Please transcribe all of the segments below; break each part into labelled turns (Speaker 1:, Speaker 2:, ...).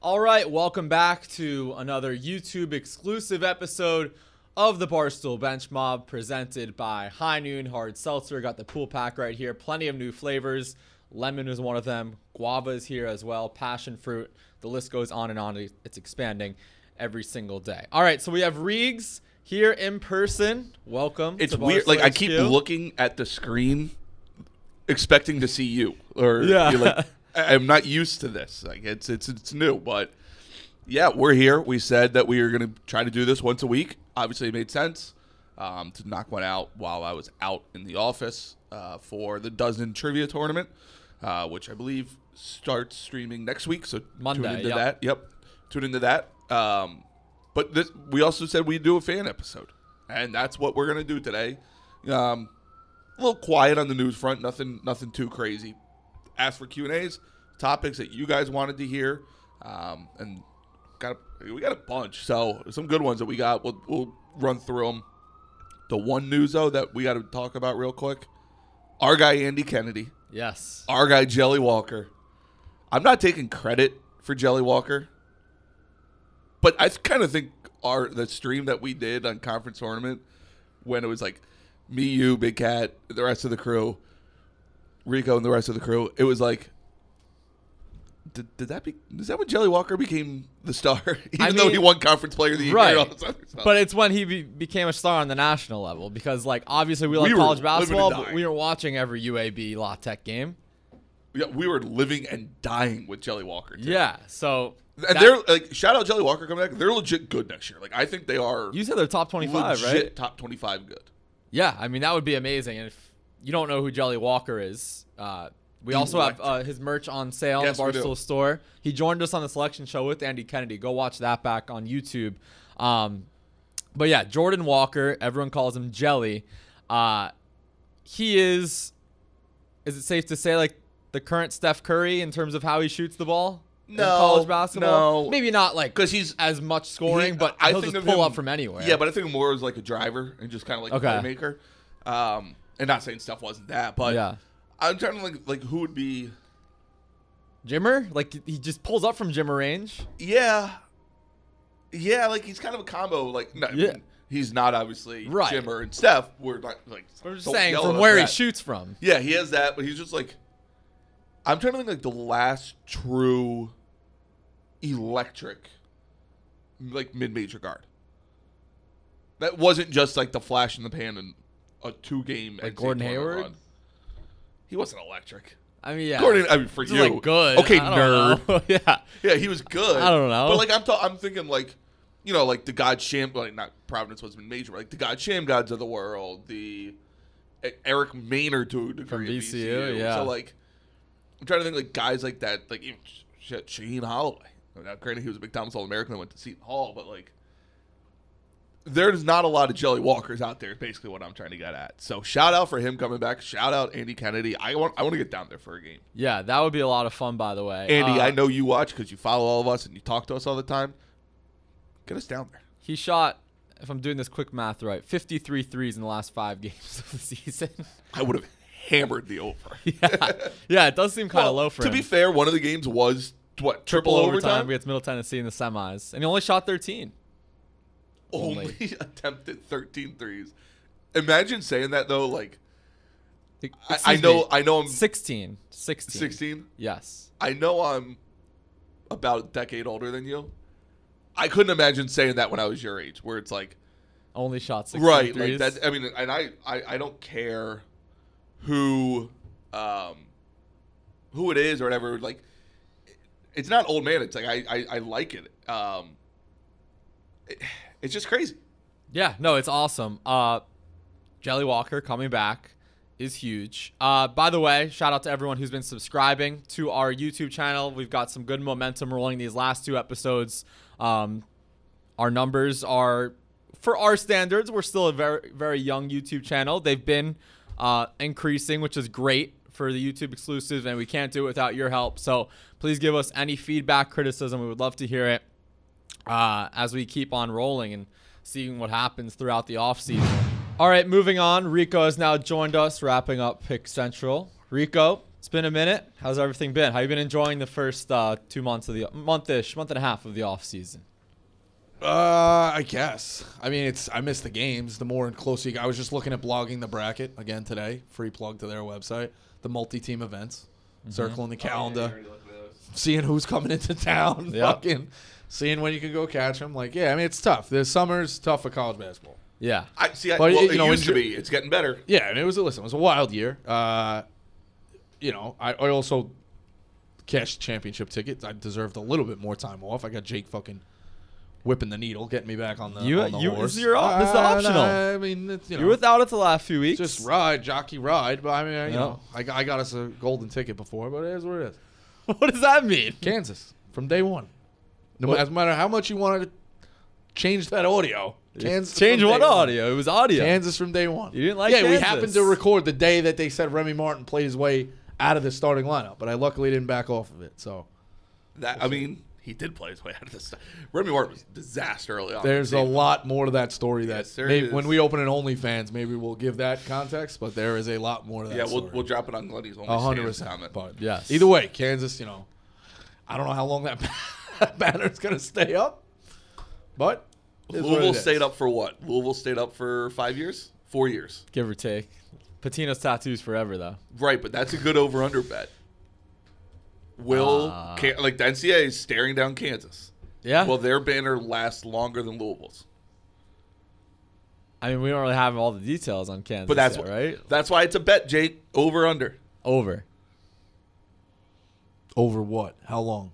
Speaker 1: All right, welcome back to another YouTube exclusive episode of the Barstool Bench Mob presented by High Noon Hard Seltzer. Got the pool pack right here. Plenty of new flavors. Lemon is one of them. Guava is here as well. Passion fruit. The list goes on and on. It's expanding every single day. All right, so we have Reegs here in person. Welcome.
Speaker 2: It's
Speaker 1: to
Speaker 2: weird.
Speaker 1: Barstool
Speaker 2: Like I
Speaker 1: HQ.
Speaker 2: keep looking at the screen, expecting to see you. Or
Speaker 1: Yeah.
Speaker 2: you're like, I'm not used to this. Like it's new, but yeah, we're here. We said that we were gonna try to do this once a week. Obviously, it made sense to knock one out while I was out in the office for the Dozen Trivia Tournament, which I believe starts streaming next week. So
Speaker 1: Monday,
Speaker 2: tune into
Speaker 1: yep.
Speaker 2: that. Yep, tune into that. But we also said we'd do a fan episode, and that's what we're gonna do today. A little quiet on the news front. Nothing too crazy. Ask for Q&As, topics that you guys wanted to hear, and we got a bunch. So some good ones that we got. We'll run through them. The one news though that we got to talk about real quick: our guy Andy Kennedy,
Speaker 1: Yes.
Speaker 2: our guy Jelly Walker. I'm not taking credit for Jelly Walker, but I kind of think the stream that we did on Conference Tournament when it was like me, you, Big Cat, the rest of the crew. Rico and the rest of the crew, it was like, is that when Jelly Walker became the star? Even though he won Conference Player of the Year,
Speaker 1: right.
Speaker 2: and all this other stuff.
Speaker 1: But it's when he became a star on the national level because, like, obviously we like
Speaker 2: We were
Speaker 1: college
Speaker 2: living and
Speaker 1: basketball, but
Speaker 2: dying.
Speaker 1: we were watching every UAB La Tech game.
Speaker 2: Yeah, we were living and dying with Jelly Walker. Too.
Speaker 1: Yeah, so
Speaker 2: and they're like, shout out Jelly Walker coming back. They're legit good next year. Like I think they are.
Speaker 1: You said they're top 25,
Speaker 2: legit
Speaker 1: right?
Speaker 2: top 25 good.
Speaker 1: Yeah, I mean that would be amazing. And if you don't know who Jelly Walker is, we also have his merch on sale
Speaker 2: Yes,
Speaker 1: in
Speaker 2: we
Speaker 1: the
Speaker 2: do.
Speaker 1: Barstool store. He joined us on the selection show with Andy Kennedy. Go watch that back on YouTube. But yeah, Jordan Walker, everyone calls him Jelly. He is it safe to say, like, the current Steph Curry in terms of how he shoots the ball in college basketball?
Speaker 2: no.
Speaker 1: Maybe not, like,
Speaker 2: Because he's
Speaker 1: as much scoring, but
Speaker 2: I
Speaker 1: he'll
Speaker 2: think
Speaker 1: just
Speaker 2: of
Speaker 1: pull
Speaker 2: him-
Speaker 1: up from anywhere.
Speaker 2: Yeah, but I think more as like a driver and just kind of like
Speaker 1: Okay.
Speaker 2: a playmaker. And not saying Steph wasn't that, but
Speaker 1: yeah.
Speaker 2: I'm trying to like who would be.
Speaker 1: Jimmer? Like, he just pulls up from Jimmer range.
Speaker 2: Yeah, like he's kind of a combo. Like, no, I
Speaker 1: Yeah.
Speaker 2: mean, he's not obviously
Speaker 1: Right.
Speaker 2: Jimmer and Steph. We're not like.
Speaker 1: I'm just
Speaker 2: don't
Speaker 1: saying
Speaker 2: yell
Speaker 1: from
Speaker 2: at us
Speaker 1: where he
Speaker 2: for that.
Speaker 1: shoots from.
Speaker 2: Yeah, he has that, but he's just like. I'm trying to think like the last true electric, like mid-major guard. That wasn't just like the flash in the pan and a 2-game.
Speaker 1: Like
Speaker 2: NCAA
Speaker 1: Gordon
Speaker 2: tournament
Speaker 1: Hayward?
Speaker 2: run. He wasn't electric.
Speaker 1: I mean, yeah.
Speaker 2: Gordon, I mean, for
Speaker 1: Just,
Speaker 2: you,
Speaker 1: like, good.
Speaker 2: Okay,
Speaker 1: I
Speaker 2: nerd.
Speaker 1: don't know. Yeah.
Speaker 2: Yeah, he was good.
Speaker 1: I don't know.
Speaker 2: But like I'm thinking like, you know, like the God Sham, like not Providence wasn't major, but like the God Sham gods of the world, the Eric Maynard to a degree
Speaker 1: From
Speaker 2: of
Speaker 1: VCU, yeah.
Speaker 2: So like, I'm trying to think like guys like that, like even shit, Shaheen Holloway. Now, granted, he was a McDonald's All-American and went to Seton Hall, but like, there's not a lot of Jelly Walkers out there. Is basically what I'm trying to get at. So shout out for him coming back. Shout out Andy Kennedy. I want to get down there for a game.
Speaker 1: Yeah, that would be a lot of fun, by the way.
Speaker 2: Andy, I know you watch because you follow all of us and you talk to us all the time. Get us down there.
Speaker 1: He shot, if I'm doing this quick math right, 53 threes in the last 5 games of the season.
Speaker 2: I would have hammered the over.
Speaker 1: Yeah, it does seem kind of low for him.
Speaker 2: To be fair, one of the games was what triple overtime.
Speaker 1: against Middle Tennessee in the semis. And he only shot 13.
Speaker 2: Only attempted 13 threes. Imagine saying that though. Like I know I'm
Speaker 1: 16.
Speaker 2: 16.
Speaker 1: Yes.
Speaker 2: I know I'm about a decade older than you. I couldn't imagine saying that when I was your age, where it's like
Speaker 1: Only shot 16
Speaker 2: right,
Speaker 1: threes.
Speaker 2: like that. I mean, and I don't care who it is or whatever. Like, it's not old man. It's like I like it. It's just crazy.
Speaker 1: Yeah, no, it's awesome. Jelly Walker coming back is huge. By the way, shout out to everyone who's been subscribing to our YouTube channel. We've got some good momentum rolling these last 2 episodes. Our numbers are, for our standards, we're still a very, very young YouTube channel. They've been increasing, which is great for the YouTube exclusives, and we can't do it without your help. So please give us any feedback, criticism. We would love to hear it as we keep on rolling and seeing what happens throughout the offseason. All right, moving on. Rico has now joined us, wrapping up Pick Central. Rico, It's been a minute. How's everything been? How you been enjoying the first 2 months of the month and a half of the off season?
Speaker 3: I guess. I mean, I miss the games. The more closer I was just looking at blogging the bracket again today. Free plug to their website. The multi-team events. Circling the calendar. Seeing who's coming into town.
Speaker 1: Yep.
Speaker 3: Fucking seeing when you can go catch them. Like, yeah, I mean, it's tough. The summer's tough for college basketball.
Speaker 1: Yeah.
Speaker 2: It used to be. It's getting better.
Speaker 3: Yeah, I mean, it was a wild year. I also cashed championship tickets. I deserved a little bit more time off. I got Jake fucking whipping the needle, getting me back on the horse.
Speaker 1: This is optional.
Speaker 3: I mean, it's,
Speaker 1: you're without it the last few weeks.
Speaker 3: Just jockey ride. But I mean, I got us a golden ticket before, but it is what it is.
Speaker 1: What does that mean?
Speaker 3: Kansas from day one. No matter how much you wanted to change that audio. Kansas.
Speaker 1: Change what audio? It was audio.
Speaker 3: Kansas from day one.
Speaker 1: You didn't like
Speaker 3: Kansas?
Speaker 1: Kansas.
Speaker 3: We happened to record the day that they said Remy Martin played his way out of the starting lineup, but I luckily didn't back off of it. So
Speaker 2: He did play his way out of this. Remy Martin was a disaster early on.
Speaker 3: There's a lot more to that story
Speaker 2: when
Speaker 3: we open an OnlyFans, maybe we'll give that context, but there is a lot more to that story.
Speaker 2: We'll drop it on Glenny's
Speaker 3: OnlyFans
Speaker 2: 100%.
Speaker 3: comment. But
Speaker 1: yes.
Speaker 3: Either way, Kansas, I don't know how long that banner's going to stay up, but
Speaker 2: Louisville stayed up for what? Louisville stayed up for 5 years? 4 years.
Speaker 1: Give or take. Patino's tattoos forever, though.
Speaker 2: Right, but that's a good over-under bet. The NCAA is staring down Kansas.
Speaker 1: Yeah.
Speaker 2: Will their banner last longer than Louisville's?
Speaker 1: I mean, we don't really have all the details on Kansas
Speaker 2: But that's
Speaker 1: yet, right?
Speaker 2: That's why it's a bet, Jake. Over-under.
Speaker 1: Over
Speaker 3: what? How long?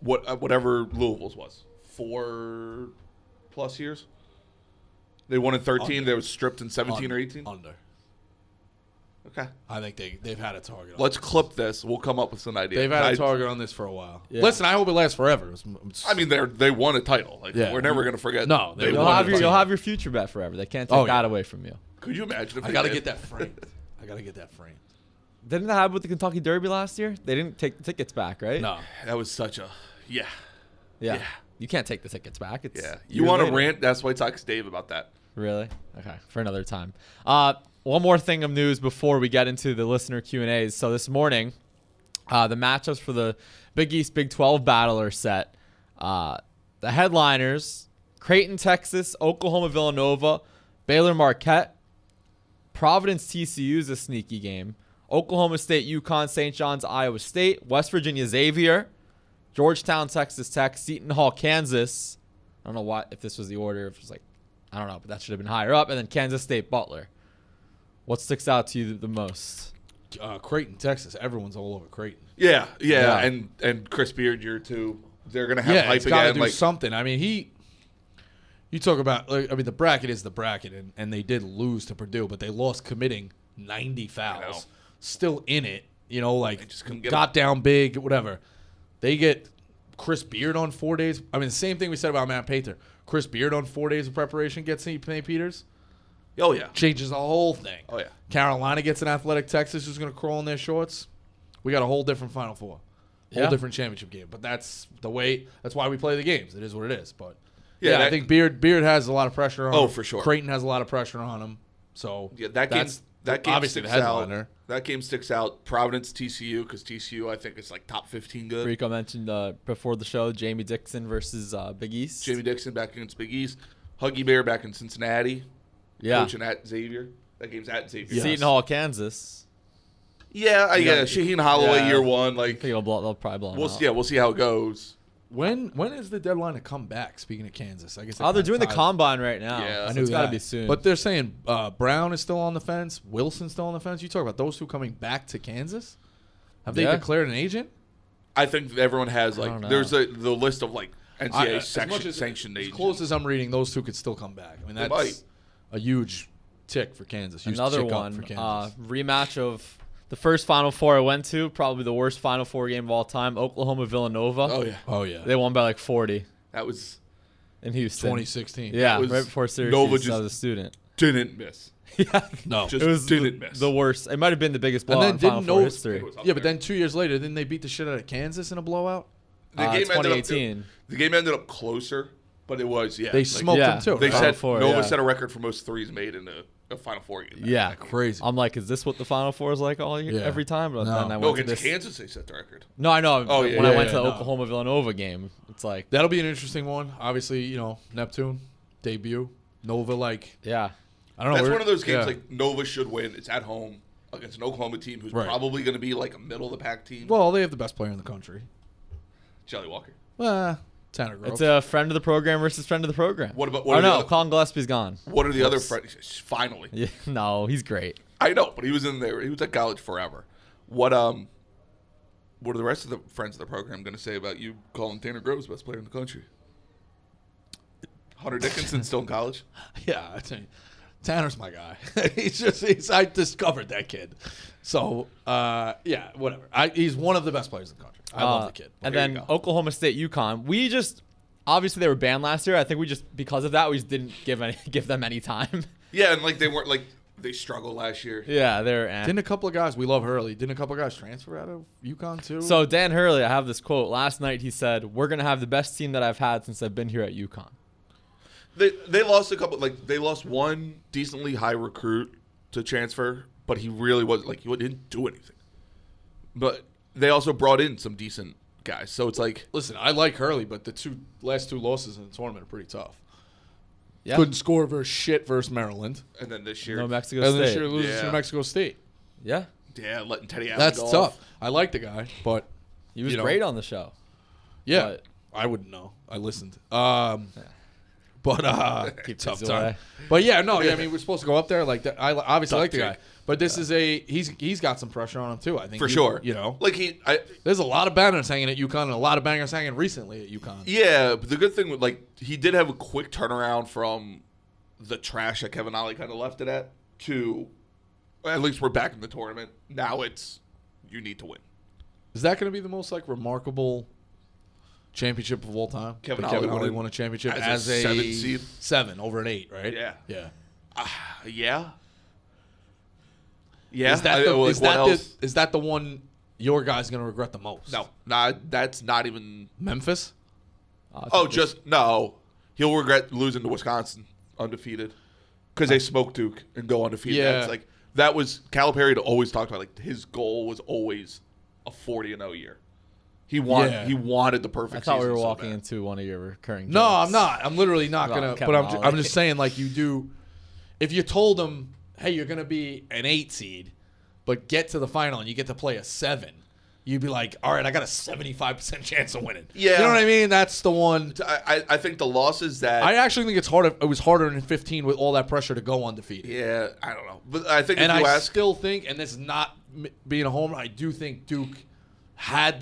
Speaker 2: Whatever Louisville's was. 4+ years? They won in 13. They were stripped in 17 or 18?
Speaker 3: Under.
Speaker 2: Okay.
Speaker 3: I think they've had a target.
Speaker 2: Let's clip this. We'll come up with some ideas.
Speaker 3: They've had a target on this for a while.
Speaker 1: Yeah.
Speaker 3: Listen, I hope it lasts forever.
Speaker 2: I mean, they won a title. We're never going to forget.
Speaker 3: No,
Speaker 2: they
Speaker 1: you'll
Speaker 2: won
Speaker 1: have
Speaker 2: a title.
Speaker 1: you'll have your future bet forever. They can't take that away from you.
Speaker 2: Could you imagine if
Speaker 3: I got to get that framed.
Speaker 1: Didn't that happen with the Kentucky Derby last year? They didn't take the tickets back, right?
Speaker 3: No.
Speaker 2: That was such a
Speaker 1: Yeah. You can't take the tickets back. It's
Speaker 2: You want to rant? That's why I talk to Dave about that.
Speaker 1: Really? Okay, for another time. One more thing of news before we get into the listener Q&As. So this morning, the matchups for the Big East Big 12 battle are set. The headliners, Creighton, Texas, Oklahoma, Villanova, Baylor, Marquette, Providence, TCU is a sneaky game. Oklahoma State, UConn, St. John's, Iowa State, West Virginia, Xavier, Georgetown, Texas Tech, Seton Hall, Kansas. I don't know if this was the order. If it was I don't know, but that should have been higher up. And then Kansas State, Butler. What sticks out to you the most?
Speaker 3: Creighton, Texas. Everyone's all over Creighton.
Speaker 2: Yeah. And Chris Beard year too. They're gonna have hype
Speaker 3: it's got to
Speaker 2: again.
Speaker 3: do something. I mean, you talk about. The bracket is the bracket, and they did lose to Purdue, but they lost committing 90 fouls. Still in it,
Speaker 2: just couldn't get
Speaker 3: got down big, whatever. They get Chris Beard on 4 days. I mean, the same thing we said about Matt Painter. Chris Beard on 4 days of preparation gets St. Peters.
Speaker 2: Oh, yeah.
Speaker 3: Changes the whole thing.
Speaker 2: Oh, yeah.
Speaker 3: Carolina gets an Athletic Texas who's going to crawl in their shorts. We got a whole different Final Four. Whole different championship game. But that's the way. That's why we play the games. It is what it is. But, I think Beard has a lot of pressure on him.
Speaker 2: Oh, for sure.
Speaker 3: Creighton has a lot of pressure on him. So,
Speaker 2: that game
Speaker 3: obviously
Speaker 2: sticks
Speaker 3: the headliner.
Speaker 2: Out. That game sticks out. Providence, TCU, because TCU, I think, is top 15 good.
Speaker 1: Rico mentioned before the show, Jamie Dixon versus Big East.
Speaker 2: Jamie Dixon back against Big East. Huggy Bear back in Cincinnati.
Speaker 1: Yeah.
Speaker 2: Coaching at Xavier. That game's at Xavier.
Speaker 1: Yes. Seton Hall, Kansas.
Speaker 2: Yeah, Shaheen Holloway year one.
Speaker 1: I think they'll probably blow them out.
Speaker 2: We'll see how it goes.
Speaker 3: When is the deadline to come back? Speaking of Kansas, I guess.
Speaker 1: They're doing the combine right now.
Speaker 2: Yeah,
Speaker 1: so
Speaker 3: I knew
Speaker 1: it's got to
Speaker 3: that.
Speaker 1: be soon.
Speaker 3: But they're saying Brown is still on the fence. Wilson's still on the fence. You talk about those two coming back to Kansas. Have they declared an agent?
Speaker 2: I think everyone has
Speaker 1: I don't know.
Speaker 2: there's the list of NCAA sanctioned agents.
Speaker 3: As close as I'm reading, those two could still come back. I mean, that's a huge tick for Kansas.
Speaker 1: Another one,
Speaker 3: for Kansas.
Speaker 1: rematch of the first Final Four I went to, probably the worst Final Four game of all time, Oklahoma Villanova.
Speaker 3: Oh yeah.
Speaker 1: They won by 40
Speaker 2: That was
Speaker 1: in Houston.
Speaker 3: 2016.
Speaker 1: Yeah,
Speaker 2: was
Speaker 1: right before Syracuse.
Speaker 2: Nova
Speaker 1: I was a student.
Speaker 2: didn't miss.
Speaker 1: Yeah,
Speaker 3: No.
Speaker 2: Just
Speaker 1: it was
Speaker 2: didn't miss.
Speaker 1: the worst. It might have been the biggest
Speaker 3: And
Speaker 1: blowout
Speaker 3: then
Speaker 1: in Final
Speaker 3: didn't
Speaker 1: Four
Speaker 3: Nova-
Speaker 1: history.
Speaker 3: Yeah, but then 2 years later, didn't they beat the shit out of Kansas in a blowout?
Speaker 2: The game ended up
Speaker 1: 2018.
Speaker 2: the game ended up closer But it was, yeah.
Speaker 3: They smoked them too.
Speaker 2: They
Speaker 3: right?
Speaker 2: said
Speaker 1: Four,
Speaker 2: Nova
Speaker 1: yeah.
Speaker 2: set a record for most threes made in a Final Four game.
Speaker 1: Yeah,
Speaker 3: Crazy.
Speaker 1: I'm like, is this what the Final Four is like all year,
Speaker 3: Yeah.
Speaker 1: every time? But
Speaker 3: No.
Speaker 1: then I
Speaker 2: No,
Speaker 1: went to
Speaker 2: against
Speaker 1: this.
Speaker 2: Kansas, they set the record.
Speaker 1: No, I know.
Speaker 2: Oh,
Speaker 1: When
Speaker 2: yeah.
Speaker 1: I
Speaker 3: Yeah,
Speaker 1: went to the
Speaker 3: no.
Speaker 1: Oklahoma Villanova game, it's like,
Speaker 3: That'll be an interesting one. Obviously, Neptune debut. Nova, like,
Speaker 1: yeah,
Speaker 3: I don't know.
Speaker 2: That's
Speaker 3: we're-
Speaker 2: one of those games
Speaker 3: yeah.
Speaker 2: like Nova should win. It's at home against an Oklahoma team who's
Speaker 3: Right.
Speaker 2: probably going to be like a middle of the pack team.
Speaker 3: Well, they have the best player in the country.
Speaker 2: Jelly Walker.
Speaker 3: Tanner Grove.
Speaker 1: it's a friend of the program versus friend of the program.
Speaker 2: What about-
Speaker 1: Oh
Speaker 2: what are the
Speaker 1: no,
Speaker 2: other-
Speaker 1: Colin Gillespie's gone.
Speaker 2: What are the other
Speaker 1: Whoops.
Speaker 2: friends? Finally.
Speaker 1: Yeah, no, he's great.
Speaker 2: I know, but he was in there. He was at college forever. What are the rest of the friends of the program going to say about you calling Tanner Groves best player in the country? Hunter Dickinson's still in college.
Speaker 3: Yeah, I think Tanner's my guy. I discovered that kid. So, yeah, whatever. He's one of the best players in the country. I love the kid.
Speaker 1: And
Speaker 2: There you
Speaker 1: then
Speaker 2: go.
Speaker 1: Oklahoma State, UConn. We just obviously they were banned last year. I think we just because of that we just didn't give them any time.
Speaker 2: Yeah, and like they weren't like they struggled last year.
Speaker 1: Yeah, they're.
Speaker 3: Didn't a couple of guys, we love Hurley, didn't a couple of guys transfer out of UConn too?
Speaker 1: So Dan Hurley, I have this quote. Last night he said, "We're gonna have the best team that I've had since I've been here at UConn."
Speaker 2: They lost a couple. Like they lost one decently high recruit to transfer, but he really wasn't like he didn't do anything. But they also brought in some decent guys, so it's like
Speaker 3: listen, I like Hurley, but the last two losses in the tournament are pretty tough.
Speaker 1: Yeah.
Speaker 3: Couldn't score versus shit versus Maryland.
Speaker 2: and then this year,
Speaker 1: No Mexico
Speaker 3: And
Speaker 1: State.
Speaker 3: this year loses
Speaker 2: Yeah.
Speaker 3: to New Mexico State.
Speaker 1: Yeah,
Speaker 2: yeah, letting Teddy Allen
Speaker 3: That's
Speaker 2: go
Speaker 3: tough.
Speaker 2: off.
Speaker 3: I like the guy, but
Speaker 1: he was
Speaker 3: You know.
Speaker 1: great on the show.
Speaker 3: yeah,
Speaker 1: But-
Speaker 3: I wouldn't know. I listened. But
Speaker 1: Keep
Speaker 3: tough
Speaker 1: things
Speaker 3: time.
Speaker 1: away.
Speaker 3: But yeah, no, yeah, I mean we're supposed to go up there like that. I obviously
Speaker 2: Tough
Speaker 3: like the guy,
Speaker 2: chick.
Speaker 3: but this is he's got some pressure on him too. I think
Speaker 2: For sure. Like
Speaker 3: there's a lot of bangers hanging at UConn and a lot of bangers hanging recently at UConn.
Speaker 2: yeah. But the good thing with he did have a quick turnaround from the trash that Kevin Ollie kind of left it at to at least we're back in the tournament. Now it's you need to win.
Speaker 3: Is that going to be the most like remarkable championship of all time?
Speaker 2: Kevin
Speaker 3: That
Speaker 2: Ollie
Speaker 3: Ollie
Speaker 2: won
Speaker 3: won a championship
Speaker 2: as
Speaker 3: as
Speaker 2: a
Speaker 3: a
Speaker 2: 7 seed?
Speaker 3: 7 over an 8, right?
Speaker 2: Yeah.
Speaker 3: Yeah.
Speaker 2: Yeah. Yeah.
Speaker 3: Is that
Speaker 2: what else?
Speaker 3: is that the one your guy's going to regret the most?
Speaker 2: No, that's not even.
Speaker 3: Memphis?
Speaker 2: Oh, no. He'll regret losing to Wisconsin undefeated because they smoked Duke and go undefeated.
Speaker 3: Yeah.
Speaker 2: That's like that was Calipari had always talked about. Like his goal was always a 40-0 year. He wanted the
Speaker 1: I
Speaker 2: perfect.
Speaker 1: thought we
Speaker 2: season
Speaker 1: were
Speaker 2: so
Speaker 1: walking
Speaker 2: bad.
Speaker 1: into one of your recurring.
Speaker 3: No,
Speaker 1: jokes.
Speaker 3: I'm not. I'm literally not
Speaker 1: Well,
Speaker 3: going to.
Speaker 1: Kevin
Speaker 3: But I'm
Speaker 1: Ollie.
Speaker 3: just saying, like, you do. If you told them, hey, you're going to be an 8 seed, but get to the final and you get to play a 7, you'd be like, all right, I got a 75% chance of winning.
Speaker 2: Yeah.
Speaker 3: You know what I mean? That's the one.
Speaker 2: I think the losses that
Speaker 3: I actually think it's harder. It was harder in 15 with all that pressure to go undefeated.
Speaker 2: yeah, I don't know, but I think
Speaker 3: And
Speaker 2: if you
Speaker 3: I
Speaker 2: ask,
Speaker 3: still think, and this is not being a homer, I do think Duke had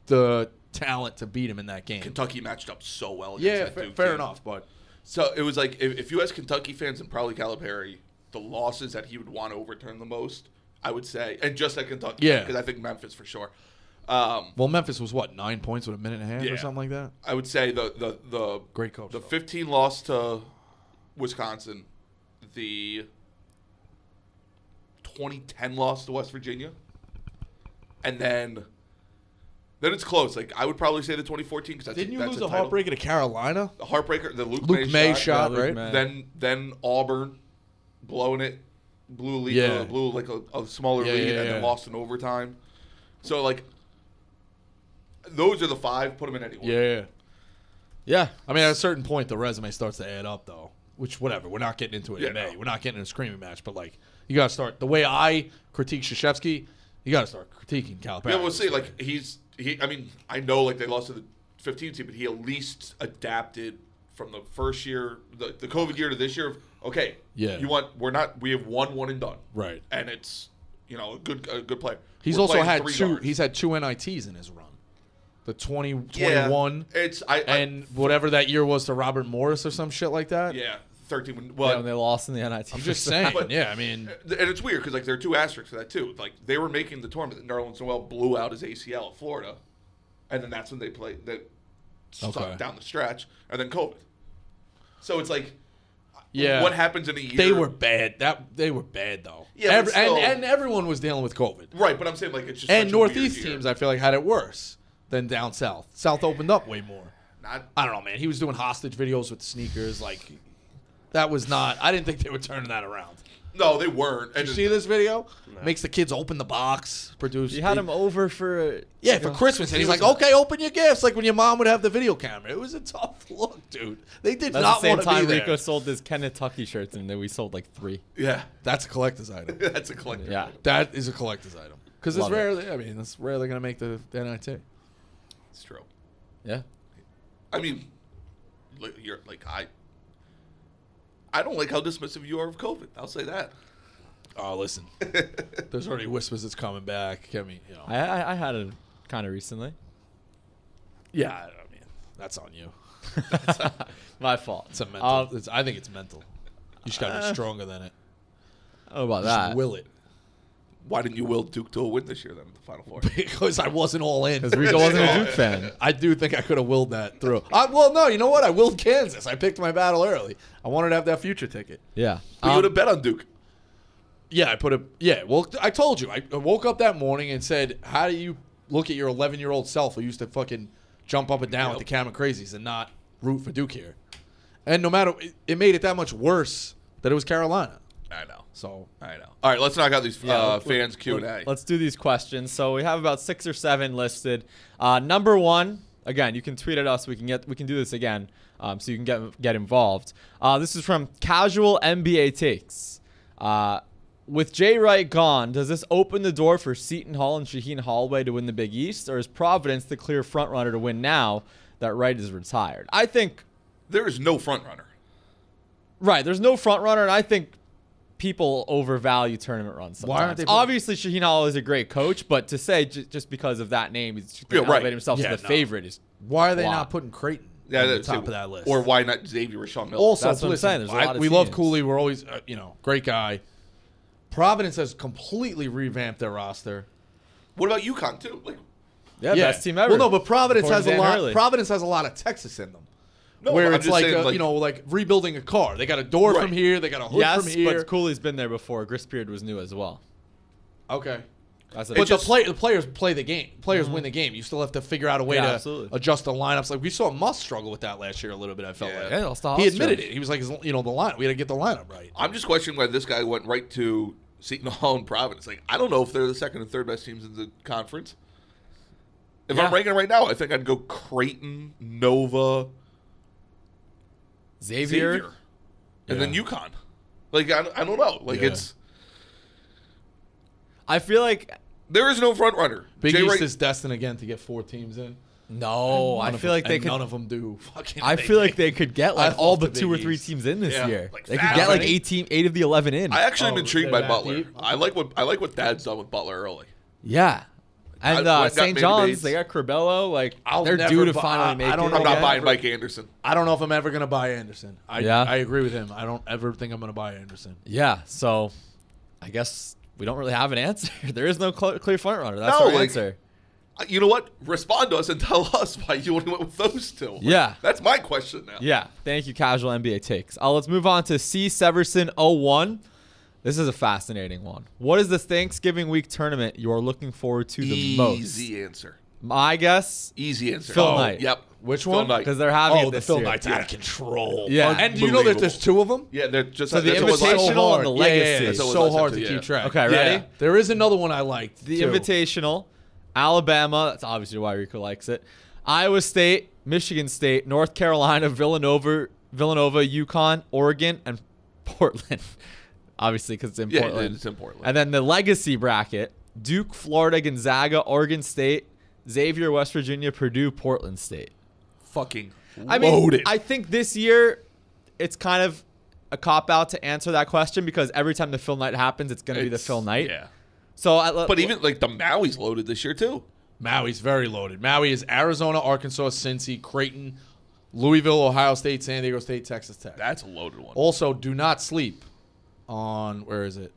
Speaker 3: the talent to beat him in that game.
Speaker 2: Kentucky matched up so well. Against
Speaker 3: Yeah,
Speaker 2: that Duke
Speaker 3: fair
Speaker 2: team.
Speaker 3: enough, but
Speaker 2: So it was like if you ask Kentucky fans and probably Calipari, the losses that he would want to overturn the most, I would say, and just at Kentucky,
Speaker 3: Yeah.
Speaker 2: because I think Memphis for sure.
Speaker 3: well, Memphis was what 9 points with a minute and a half
Speaker 2: Yeah.
Speaker 3: or something like that.
Speaker 2: I would say the
Speaker 3: Great coach.
Speaker 2: the
Speaker 3: though.
Speaker 2: 15 loss to Wisconsin, the 2010 loss to West Virginia, and then it's close. Like I would probably say the 2014 because
Speaker 3: Didn't you
Speaker 2: that's
Speaker 3: lose
Speaker 2: a
Speaker 3: a
Speaker 2: title.
Speaker 3: heartbreaker to Carolina?
Speaker 2: The heartbreaker, the Luke
Speaker 3: May shot,
Speaker 1: Yeah, Luke
Speaker 3: right?
Speaker 1: May.
Speaker 2: Then Auburn blowing it, blew
Speaker 3: Yeah.
Speaker 2: like a smaller
Speaker 3: Yeah,
Speaker 2: lead,
Speaker 3: yeah,
Speaker 2: and then
Speaker 3: yeah.
Speaker 2: lost in overtime. So like, those are the 5. Put them in anyone.
Speaker 3: Yeah.
Speaker 1: Yeah,
Speaker 3: I mean, at a certain point, the resume starts to add up, though. Which, whatever. We're not getting into it
Speaker 2: Yeah,
Speaker 3: in May.
Speaker 2: no.
Speaker 3: We're not getting in a screaming match. But, like, you got to start. The way I critique Krzyzewski, you got to start critiquing Calipari.
Speaker 2: Yeah, we'll see. Like I mean, I know like they lost to the 15 team, but he at least adapted from the first year, the COVID year to this year. Of okay,
Speaker 3: Yeah.
Speaker 2: we have one and done,
Speaker 3: Right.
Speaker 2: and it's a good player.
Speaker 3: He's
Speaker 2: We're
Speaker 3: also
Speaker 2: playing
Speaker 3: had
Speaker 2: 3
Speaker 3: two.
Speaker 2: guards.
Speaker 3: He's had 2 NITs in his run. The 20,
Speaker 2: Yeah,
Speaker 3: 21, and whatever that year was to Robert Morris or some shit like that.
Speaker 2: yeah, 13. When,
Speaker 1: yeah,
Speaker 2: well,
Speaker 1: when they lost in the NIT.
Speaker 3: I'm just saying.
Speaker 2: But-
Speaker 3: yeah, I mean,
Speaker 2: and it's weird because like there are 2 asterisks to that too. Like they were making the tournament, and Nerlens Noel blew out his ACL at Florida, and then that's when they played that
Speaker 3: Okay.
Speaker 2: down the stretch, and then COVID. So it's like,
Speaker 3: yeah.
Speaker 2: what happens in a year?
Speaker 3: They were bad. They were bad though.
Speaker 2: Yeah, but still-
Speaker 3: and everyone was dealing with COVID.
Speaker 2: right, but I'm saying like it's just
Speaker 3: And
Speaker 2: such a weird
Speaker 3: Northeast
Speaker 2: year.
Speaker 3: teams, I feel like, had it worse than down south. South opened up way more. I don't know, man. He was doing hostage videos with sneakers. Like, that was not. I didn't think they were turning that around.
Speaker 2: No, they weren't.
Speaker 3: Did you see this video? No. Makes the kids open the box. Produce.
Speaker 1: You had him over for
Speaker 3: for Christmas, and he's like, "Okay, open your gifts." Like when your mom would have the video camera. It was a tough look, dude. They did not want to be there. That's the same time
Speaker 1: Rico sold his Kentucky shirts, and then we sold like 3.
Speaker 2: Yeah,
Speaker 3: that's a collector's item.
Speaker 2: That's a collector's item.
Speaker 3: That is a collector's item because it's rarely. I mean, it's rarely gonna make the NIT.
Speaker 2: It's true.
Speaker 1: Yeah.
Speaker 2: I mean, you're like I don't like how dismissive you are of COVID. I'll say that.
Speaker 3: Oh, listen. There's already whispers it's coming back. I mean, you know.
Speaker 1: I had it kind of recently.
Speaker 3: Yeah, I mean, that's on you.
Speaker 1: My fault.
Speaker 3: It's a mental. I think it's mental. You just got to be stronger than it.
Speaker 1: Oh, about
Speaker 3: just
Speaker 1: that.
Speaker 3: Will it.
Speaker 2: Why didn't you will Duke to a win this year then at the Final Four?
Speaker 3: Because I wasn't all in.
Speaker 1: Because Rico wasn't a Duke fan.
Speaker 3: I do think I could have willed that through. Well, no, you know what? I willed Kansas. I picked my battle early. I wanted to have that future ticket.
Speaker 1: Yeah.
Speaker 2: But you would have bet on Duke.
Speaker 3: Yeah, well, I told you. I woke up that morning and said, how do you look at your 11-year-old self who used to fucking jump up and down with the Cameron Crazies and not root for Duke here? And no matter, it made it that much worse that it was Carolina.
Speaker 2: I know.
Speaker 3: So
Speaker 2: I know. All right, let's knock out these fans Q&A.
Speaker 1: Let's do these questions. So we have about 6 or 7 listed. Number 1, again, you can tweet at us. We can do this again, so you can get involved. This is from Casual NBA Takes. With Jay Wright gone, does this open the door for Seton Hall and Shaheen Holloway to win the Big East, or is Providence the clear frontrunner to win now that Wright is retired? I think
Speaker 2: there is no frontrunner.
Speaker 1: Right, there's no frontrunner, and I think people overvalue tournament runs sometimes.
Speaker 3: Why aren't they
Speaker 1: Obviously, Shaheen Holloway is a great coach, but to say just because of that name, he's going to elevate himself to the favorite is
Speaker 3: why are they not putting Creighton on the top of that list?
Speaker 2: Or why not Xavier or Sean Miller?
Speaker 1: Also, that's what I'm saying. There's a lot of
Speaker 3: we love Cooley. We're always, great guy. Providence has completely revamped their roster.
Speaker 2: What about UConn too?
Speaker 1: Best team ever.
Speaker 3: Well, no, but Providence has a lot.
Speaker 1: Hurley.
Speaker 3: Providence has a lot of Texas in them.
Speaker 2: No,
Speaker 3: where it's like, like rebuilding a car. They got a door from here. They got a hood from here.
Speaker 1: But Cooley's been there before. Grisbeard was new as well.
Speaker 3: Okay.
Speaker 1: But
Speaker 3: the players play the game. Players win the game. You still have to figure out a way to adjust the lineups. Like we saw Musk struggle with that last year a little bit. I felt like he admitted it. He was like, the line. We got to get the lineup right.
Speaker 2: I'm just questioning why this guy went right to Seton Hall and Providence. Like I don't know if they're the second and third best teams in the conference. If I'm ranking right now, I think I'd go Creighton, Nova, Xavier, and then UConn. Like I don't know. Like it's.
Speaker 1: I feel like
Speaker 2: there is no front runner.
Speaker 3: Big East is destined again to get 4 teams in.
Speaker 1: No, I feel like they could.
Speaker 3: None of them do.
Speaker 1: I feel like they could get like all but 2 or 3 teams in this year. They could get like 8 of the 11 in.
Speaker 2: I actually am intrigued by Butler. I like what Dad's done with Butler early.
Speaker 1: Yeah. And St. John's, they got Corbello. Like they're due to finally make it.
Speaker 2: I'm not buying Mike Anderson.
Speaker 3: I don't know if I'm ever going to buy Anderson. I agree with him. I don't ever think I'm going to buy Anderson.
Speaker 1: Yeah, so I guess we don't really have an answer. There is no clear front runner. That's our answer.
Speaker 2: You know what? Respond to us and tell us why you only went with those 2.
Speaker 1: Yeah.
Speaker 2: That's my question now.
Speaker 1: Yeah. Thank you, Casual NBA Takes. Let's move on to C. Severson 01. This is a fascinating one. What is the Thanksgiving week tournament you are looking forward to the most?
Speaker 2: Easy answer.
Speaker 1: My guess?
Speaker 2: Easy answer.
Speaker 1: Phil Knight.
Speaker 2: Yep.
Speaker 3: Which one?
Speaker 1: Because they're having it this
Speaker 3: Phil
Speaker 1: year.
Speaker 3: Knight's out of control.
Speaker 1: Yeah.
Speaker 3: And do you know that there's 2 of them?
Speaker 2: Yeah, they're just
Speaker 1: so the Invitational and the Legacy.
Speaker 3: It's so hard to keep track.
Speaker 1: Okay, ready?
Speaker 3: Yeah. There is another one I liked.
Speaker 1: The Invitational, Alabama. That's obviously why Rico likes it. Iowa State, Michigan State, North Carolina, Villanova, UConn, Oregon, and Portland. Obviously, because it's in Portland.
Speaker 2: Yeah, it's in Portland.
Speaker 1: And then the Legacy bracket: Duke, Florida, Gonzaga, Oregon State, Xavier, West Virginia, Purdue, Portland State.
Speaker 2: Fucking
Speaker 1: loaded. I think this year it's kind of a cop-out to answer that question because every time the Phil Knight happens, it's going to be the Phil Knight.
Speaker 2: Yeah.
Speaker 1: So,
Speaker 2: but even like the Maui's loaded this year too.
Speaker 3: Maui's very loaded. Maui is Arizona, Arkansas, Cincy, Creighton, Louisville, Ohio State, San Diego State, Texas Tech.
Speaker 2: That's a loaded one.
Speaker 3: Also, do not sleep on, where is it?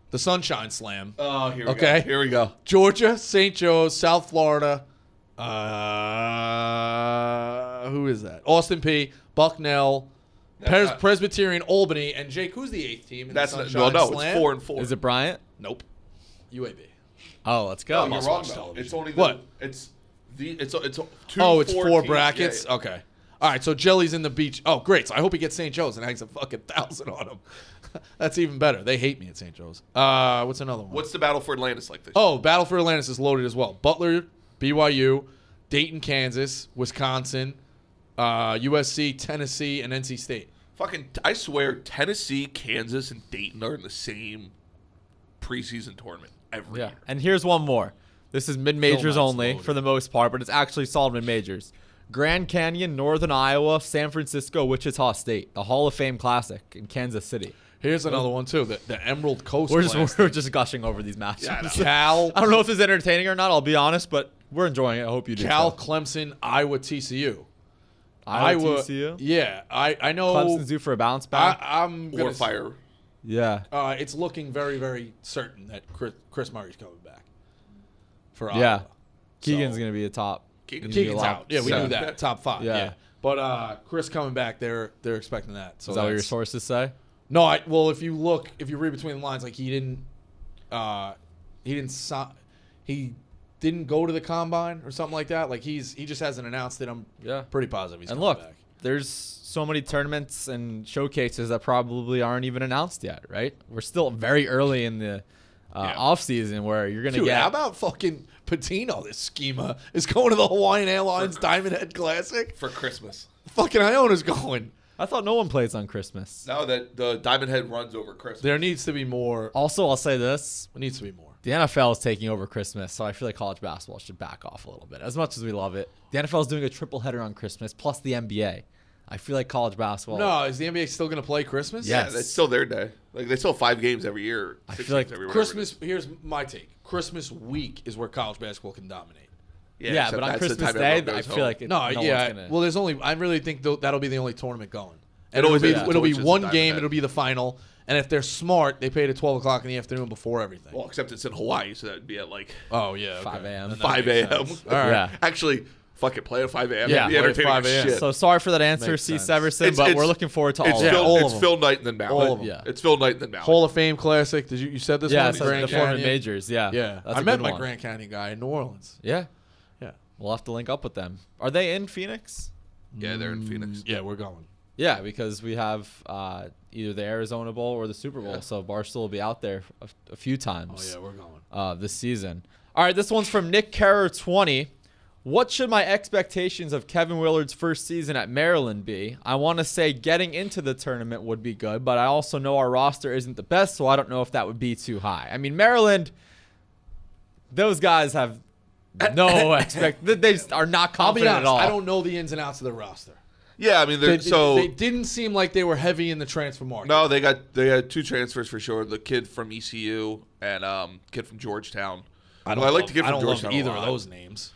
Speaker 3: The Sunshine Slam.
Speaker 2: Oh, here we go. Here we go.
Speaker 3: Georgia, St. Joe's, South Florida. Who is that? Austin P, Bucknell, Presbyterian, Albany, and Jake. Who's the 8th team? In the Sunshine Slam?
Speaker 2: It's 4 and 4.
Speaker 1: Is it Bryant?
Speaker 3: Nope. UAB.
Speaker 1: Oh, let's go.
Speaker 2: You're wrong though. It's only
Speaker 3: what?
Speaker 2: It's 2.
Speaker 3: Oh, it's 4 brackets.
Speaker 2: Yeah.
Speaker 3: Okay. All right, so Jelly's in the beach. Oh, great. So I hope he gets St. Joe's and hangs a fucking 1,000 on him. That's even better. They hate me at St. Joe's. What's another one?
Speaker 2: What's the battle for Atlantis like this?
Speaker 3: Oh, Battle for Atlantis is loaded as well. Butler, BYU, Dayton, Kansas, Wisconsin, USC, Tennessee, and NC State.
Speaker 2: I swear, Tennessee, Kansas, and Dayton are in the same preseason tournament every year.
Speaker 1: And here's one more. This is mid-majors
Speaker 3: Still not
Speaker 1: only
Speaker 3: loaded.
Speaker 1: for the most part, but it's actually solid mid-majors. Grand Canyon, Northern Iowa, San Francisco, Wichita State, the Hall of Fame Classic in Kansas City.
Speaker 3: Here's another one, too. The Emerald Coast
Speaker 1: We're
Speaker 3: Classic.
Speaker 1: just gushing over these matches.
Speaker 2: Yeah, I know.
Speaker 3: Cal,
Speaker 1: I don't know if it's entertaining or not, I'll be honest, but we're enjoying it. I hope you do.
Speaker 3: Cal,
Speaker 1: too.
Speaker 3: Clemson, Iowa, TCU.
Speaker 1: Iowa, TCU?
Speaker 3: Yeah, I know.
Speaker 1: Clemson's due for a bounce back.
Speaker 3: I'm
Speaker 2: Or
Speaker 3: gonna
Speaker 2: fire.
Speaker 1: Yeah.
Speaker 3: It's looking very, very certain that Chris Murray's coming back for
Speaker 1: Yeah.
Speaker 3: Iowa.
Speaker 1: Keegan's
Speaker 3: So-
Speaker 1: going to be a top.
Speaker 2: Keegan's
Speaker 1: he's gonna be a
Speaker 3: Keegan's
Speaker 1: lot-
Speaker 3: out. Yeah, we
Speaker 2: Yeah.
Speaker 3: knew that. Top 5.
Speaker 1: Yeah.
Speaker 3: Yeah. But Chris coming back, they're expecting that. So
Speaker 1: Is that what your
Speaker 3: that's-
Speaker 1: sources say?
Speaker 3: No, well, if you read between the lines, like he didn't go to the combine or something like that. Like he just hasn't announced it. I'm
Speaker 1: Yeah.
Speaker 3: pretty positive he's
Speaker 1: And
Speaker 3: coming
Speaker 1: look,
Speaker 3: back.
Speaker 1: there's so many tournaments and showcases that probably aren't even announced yet, right? We're still very early in the off season where you're going to
Speaker 3: Dude,
Speaker 1: get.
Speaker 3: how about fucking Patino? This schema is going to the Hawaiian Airlines Diamond Head Classic.
Speaker 2: For Christmas.
Speaker 3: Fucking Iona's going.
Speaker 1: I thought no one plays on Christmas.
Speaker 2: Now that the Diamond Head runs over Christmas.
Speaker 3: There needs to be more.
Speaker 1: Also, I'll say this.
Speaker 3: There needs to be more.
Speaker 1: The NFL is taking over Christmas, so I feel like college basketball should back off a little bit. As much as we love it, the NFL is doing a triple header on Christmas, plus the NBA. I feel like college basketball.
Speaker 3: No, is the NBA still going to play Christmas?
Speaker 1: Yeah.
Speaker 2: Yeah, it's still their day. Like, they still have 5 games every year.
Speaker 1: I
Speaker 2: 6
Speaker 1: feel like
Speaker 2: games every
Speaker 3: Christmas, here's my take. Christmas week is where college basketball can dominate.
Speaker 1: Yeah,
Speaker 2: except
Speaker 1: but on
Speaker 2: that's the
Speaker 1: Christmas
Speaker 2: time
Speaker 1: Day,
Speaker 2: everyone
Speaker 1: I
Speaker 2: goes
Speaker 1: feel
Speaker 2: home.
Speaker 1: like
Speaker 3: No,
Speaker 1: one's
Speaker 3: yeah.
Speaker 1: gonna.
Speaker 3: Well, there's only. I really think that'll be the only tournament going. And
Speaker 2: It always is.
Speaker 3: it'll be
Speaker 2: It's
Speaker 3: one
Speaker 2: the
Speaker 3: game.
Speaker 2: Diamond
Speaker 3: It'll be the final. And if they're smart, they pay it at 12 o'clock in the afternoon before everything.
Speaker 2: Well, except it's in Hawaii, so that would be at like
Speaker 3: Oh yeah,
Speaker 1: 5 a.m.
Speaker 3: Then that
Speaker 2: 5
Speaker 3: makes
Speaker 2: a.m.
Speaker 3: sense. All right.
Speaker 1: Yeah.
Speaker 2: Actually, fuck it, play at 5 a.m.
Speaker 1: Yeah,
Speaker 2: It'd be
Speaker 3: play at
Speaker 2: entertaining
Speaker 3: 5
Speaker 2: as
Speaker 3: a.m.
Speaker 2: shit.
Speaker 1: So sorry for that answer,
Speaker 3: Makes
Speaker 1: C.
Speaker 3: sense.
Speaker 1: Severson, but we're looking forward to all
Speaker 2: It's
Speaker 1: of it.
Speaker 3: Phil- all of
Speaker 2: It's
Speaker 3: them.
Speaker 2: Phil Knight and then Mallett.
Speaker 3: All of them.
Speaker 1: Yeah.
Speaker 2: It's Phil Knight and then Mallett.
Speaker 3: Hall of Fame Classic. Did you said this
Speaker 1: Yeah,
Speaker 3: one?
Speaker 1: so
Speaker 3: Grand
Speaker 1: the former
Speaker 3: Canyon?
Speaker 1: majors. Yeah,
Speaker 3: Yeah,
Speaker 1: That's
Speaker 3: I
Speaker 1: a
Speaker 3: met
Speaker 1: good
Speaker 3: my
Speaker 1: one.
Speaker 3: Grand Canyon guy in New Orleans.
Speaker 1: Yeah,
Speaker 3: Yeah,
Speaker 1: we'll have to link up with them. Are they in Phoenix?
Speaker 2: Yeah, they're in Phoenix.
Speaker 3: yeah, we're going.
Speaker 1: Yeah, because we have either the Arizona Bowl or the Super Bowl, so Barstool will be out there a few
Speaker 3: Oh
Speaker 1: times
Speaker 3: yeah, we're going.
Speaker 1: this season. All right, this one's from Nick Carrer 20. What should my expectations of Kevin Willard's first season at Maryland be? I want to say getting into the tournament would be good, but I also know our roster isn't the best, so I don't know if that would be too high. I mean, Maryland, those guys have no they just are not
Speaker 3: I'll be
Speaker 1: confident
Speaker 3: honest.
Speaker 1: at all.
Speaker 3: I don't know the ins and outs of the roster.
Speaker 2: Yeah, I mean,
Speaker 3: They didn't seem like they were heavy in the transfer market.
Speaker 2: no, they had 2 transfers for sure. The kid from ECU and kid from Georgetown.
Speaker 3: I
Speaker 2: like the kid
Speaker 3: I
Speaker 2: from
Speaker 3: don't love
Speaker 2: Georgetown a
Speaker 3: either
Speaker 2: lot.
Speaker 3: of those names.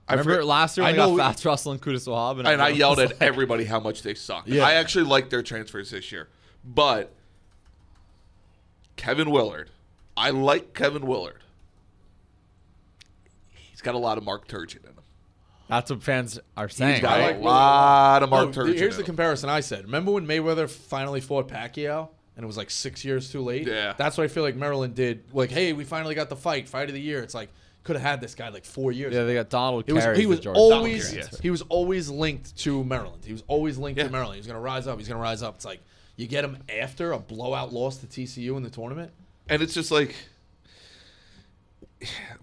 Speaker 1: Remember last year
Speaker 3: I
Speaker 1: when they
Speaker 3: know-
Speaker 1: got Fats Russell and Kudus Wahab?
Speaker 2: And I
Speaker 1: everyone
Speaker 2: yelled
Speaker 1: was
Speaker 2: at
Speaker 1: like-
Speaker 2: everybody how much they suck.
Speaker 3: Yeah.
Speaker 2: I actually like their transfers this year. But Kevin Willard, I like Kevin Willard. He's got a lot of Mark Turgeon in him.
Speaker 1: That's what fans are saying.
Speaker 2: He's got
Speaker 1: right?
Speaker 2: a lot of Mark
Speaker 3: No,
Speaker 2: Turgeon.
Speaker 3: here's
Speaker 2: in
Speaker 3: the
Speaker 2: him.
Speaker 3: comparison I said. Remember when Mayweather finally fought Pacquiao and it was like 6 years too late?
Speaker 2: Yeah.
Speaker 3: That's what I feel like Maryland did. Like, hey, we finally got the fight of the year. It's like could have had this guy like 4 years.
Speaker 1: Yeah,
Speaker 3: ago.
Speaker 1: they got Donald
Speaker 3: He was
Speaker 1: Carey.
Speaker 3: he
Speaker 1: as
Speaker 3: was
Speaker 1: the Georgetown
Speaker 3: always
Speaker 1: transfer.
Speaker 3: he was always linked to Maryland. He was always linked
Speaker 2: Yeah.
Speaker 3: to Maryland. He's gonna rise up. He's gonna rise up. It's like you get him after a blowout loss to TCU in the tournament.
Speaker 2: And it's just like,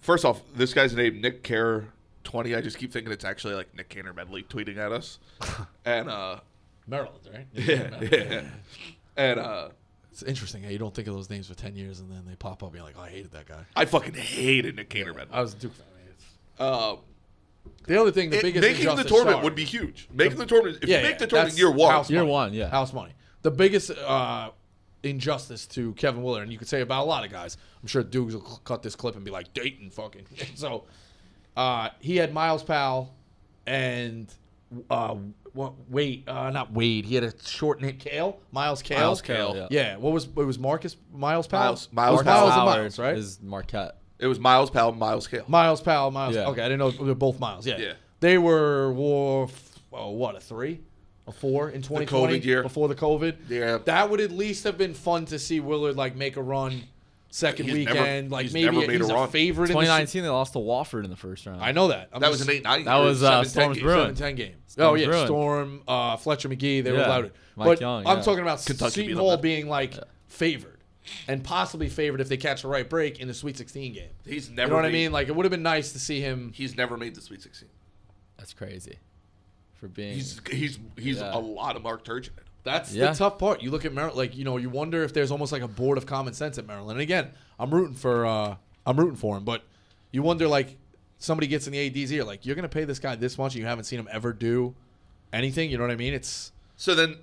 Speaker 2: first off, this guy's name, Nick Carrer 20. I just keep thinking it's actually like Nick Cantor Medley tweeting at us. And,
Speaker 3: Maryland, right?
Speaker 2: yeah. And,
Speaker 3: It's interesting how you don't think of those names for 10 years and then they pop up and you're like, oh, I hated that guy.
Speaker 2: I fucking hated Nick Cantor Medley.
Speaker 3: I was a Duke fan.
Speaker 2: Uh,
Speaker 3: The other thing, the biggest
Speaker 2: making the
Speaker 3: injustice-
Speaker 2: tournament
Speaker 3: sorry.
Speaker 2: would be huge. Making the tournament, if
Speaker 3: Yeah,
Speaker 2: you make
Speaker 3: yeah,
Speaker 2: the tournament
Speaker 3: that's
Speaker 2: year one,
Speaker 3: house
Speaker 1: Year
Speaker 3: money.
Speaker 1: one, yeah.
Speaker 3: House money. The biggest injustice to Kevin Willard, and you could say about a lot of guys. I'm sure Dukes will cut this clip and be like, Dayton fucking. So he had Miles Powell and not Wade. He had a short name, Kale. Miles Kale.
Speaker 2: Miles Kale.
Speaker 1: Yeah.
Speaker 3: Yeah. It was Marcus Miles Powell?
Speaker 2: Miles
Speaker 3: Or
Speaker 2: Powell.
Speaker 3: and
Speaker 1: Howard
Speaker 3: Miles, right?
Speaker 1: is Marquette.
Speaker 2: it was Miles Powell, Miles Kale.
Speaker 3: Miles Powell, Miles.
Speaker 1: Yeah.
Speaker 3: Okay, I didn't know they were both Miles. Yeah.
Speaker 2: Yeah.
Speaker 3: They were a 3, a 4 in 2020
Speaker 2: COVID year.
Speaker 3: before the COVID.
Speaker 2: Yeah.
Speaker 3: That would at least have been fun to see Willard like make a run second
Speaker 2: He's
Speaker 3: weekend.
Speaker 2: never-
Speaker 3: like
Speaker 2: he's
Speaker 3: maybe
Speaker 2: never made
Speaker 3: he's
Speaker 2: a
Speaker 3: a
Speaker 2: run.
Speaker 3: favorite.
Speaker 1: 2019, they lost to Wofford in the first round.
Speaker 3: I know that.
Speaker 2: That was an 8-9.
Speaker 1: That was Storms Bruins.
Speaker 3: 7-10 game.
Speaker 1: Storms
Speaker 3: Yeah,
Speaker 1: Bruins.
Speaker 3: Storm, Fletcher McGee, they were
Speaker 1: Yeah.
Speaker 3: loud.
Speaker 1: Mike
Speaker 3: But
Speaker 1: Young,
Speaker 3: I'm
Speaker 1: yeah.
Speaker 3: talking about
Speaker 2: Kentucky
Speaker 3: Seton
Speaker 2: beat them
Speaker 3: Hall
Speaker 2: then.
Speaker 3: being like favored and possibly favored if they catch the right break in the Sweet 16 game.
Speaker 2: He's
Speaker 3: You
Speaker 2: never.
Speaker 3: know what I
Speaker 2: made-
Speaker 3: mean? Like it would have been nice to see him.
Speaker 2: He's never made the Sweet 16.
Speaker 1: That's crazy. For being.
Speaker 2: He's
Speaker 1: Yeah.
Speaker 2: a lot of Mark Turgeon in him.
Speaker 3: That's
Speaker 1: Yeah.
Speaker 3: the tough part. You look at Maryland, like you wonder if there's almost like a board of common sense at Maryland. And again, I'm rooting for him, but you wonder like somebody gets in the AD's ear, like you're gonna pay this guy this much, and you haven't seen him ever do anything. You know what I mean? It's
Speaker 2: So then,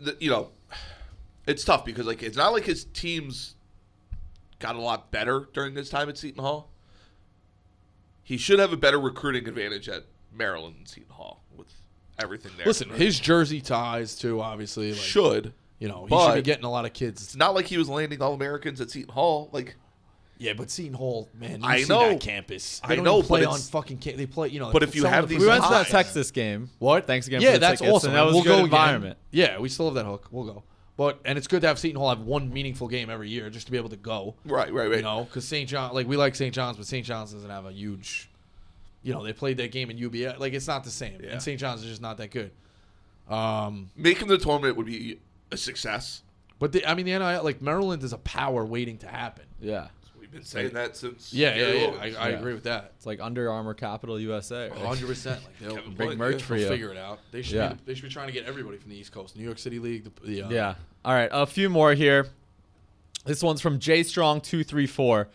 Speaker 2: it's tough because like it's not like his teams got a lot better during his time at Seton Hall. He should have a better recruiting advantage at Maryland and Seton Hall with everything there.
Speaker 3: listen, his jersey ties too. Obviously, like,
Speaker 2: should.
Speaker 3: he should
Speaker 2: but-
Speaker 3: be getting a lot of kids.
Speaker 2: It's not like he was landing All-Americans at Seton Hall. Like,
Speaker 3: Yeah, but Seton Hall, man, you
Speaker 2: I
Speaker 3: see
Speaker 2: know.
Speaker 3: that campus. They
Speaker 2: I
Speaker 3: don't
Speaker 2: know,
Speaker 3: even play
Speaker 2: but
Speaker 3: on
Speaker 2: it's-
Speaker 3: fucking. They play,
Speaker 2: But if you
Speaker 3: some
Speaker 2: have
Speaker 3: of the
Speaker 2: these
Speaker 1: We went to that
Speaker 2: ties.
Speaker 1: Texas game.
Speaker 3: What?
Speaker 1: Thanks again
Speaker 3: Yeah,
Speaker 1: for the
Speaker 3: that's
Speaker 1: tickets,
Speaker 3: awesome.
Speaker 1: and that was
Speaker 3: We'll
Speaker 1: a good
Speaker 3: go again.
Speaker 1: environment.
Speaker 3: Yeah, we still have that hook. We'll go. And it's good to have Seton Hall have one meaningful game every year just to be able to go.
Speaker 2: right.
Speaker 3: You know, because St. John, like we like St. John's, but St. John's doesn't have a huge. They played that game in UBA. Like it's not the same.
Speaker 2: Yeah.
Speaker 3: And St. John's is just not that good.
Speaker 2: Making the tournament would be a success.
Speaker 3: But the NIL, like Maryland is a power waiting to happen.
Speaker 1: Yeah.
Speaker 2: We've been saying that since.
Speaker 3: Yeah.
Speaker 2: Gary Owens.
Speaker 3: I
Speaker 1: Yeah.
Speaker 3: agree with that.
Speaker 1: It's like Under Armour Capital USA. Right?
Speaker 3: 100%. Like they'll
Speaker 2: Kevin
Speaker 1: Big
Speaker 2: Blunt,
Speaker 1: merch
Speaker 2: yeah.
Speaker 1: for
Speaker 3: they'll
Speaker 1: you.
Speaker 3: figure it out. They should.
Speaker 1: Yeah.
Speaker 3: They should be trying to get everybody from the East Coast. New York City League.
Speaker 1: Yeah. All right. A few more here. This one's from J Strong 234.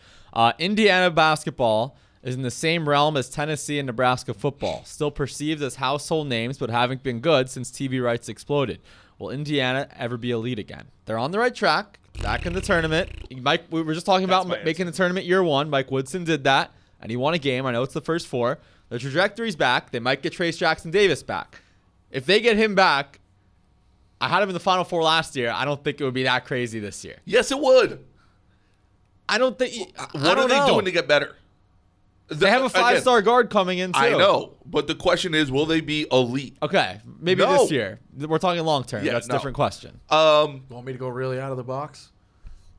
Speaker 1: Indiana basketball is in the same realm as Tennessee and Nebraska football, still perceived as household names, but haven't been good since TV rights exploded. Will Indiana ever be elite again? They're on the right track. Back in the tournament. Mike, we were just talking about
Speaker 2: my
Speaker 1: making the tournament year one. Mike Woodson did that, and he won a game. I know it's the first four. The trajectory's back. They might get Trace Jackson Davis back. If they get him back, I had him in the Final Four last year. I don't think it would be that crazy this year.
Speaker 2: Yes, it would.
Speaker 1: I don't think.
Speaker 2: What are they doing to get better?
Speaker 1: They have a five-star guard coming in, too.
Speaker 2: I know, but the question is, will they be elite?
Speaker 1: Okay, maybe
Speaker 2: No.
Speaker 1: this year. We're talking long-term.
Speaker 2: Yeah,
Speaker 1: That's a
Speaker 2: no.
Speaker 1: different question.
Speaker 3: Want me to go really out of the box?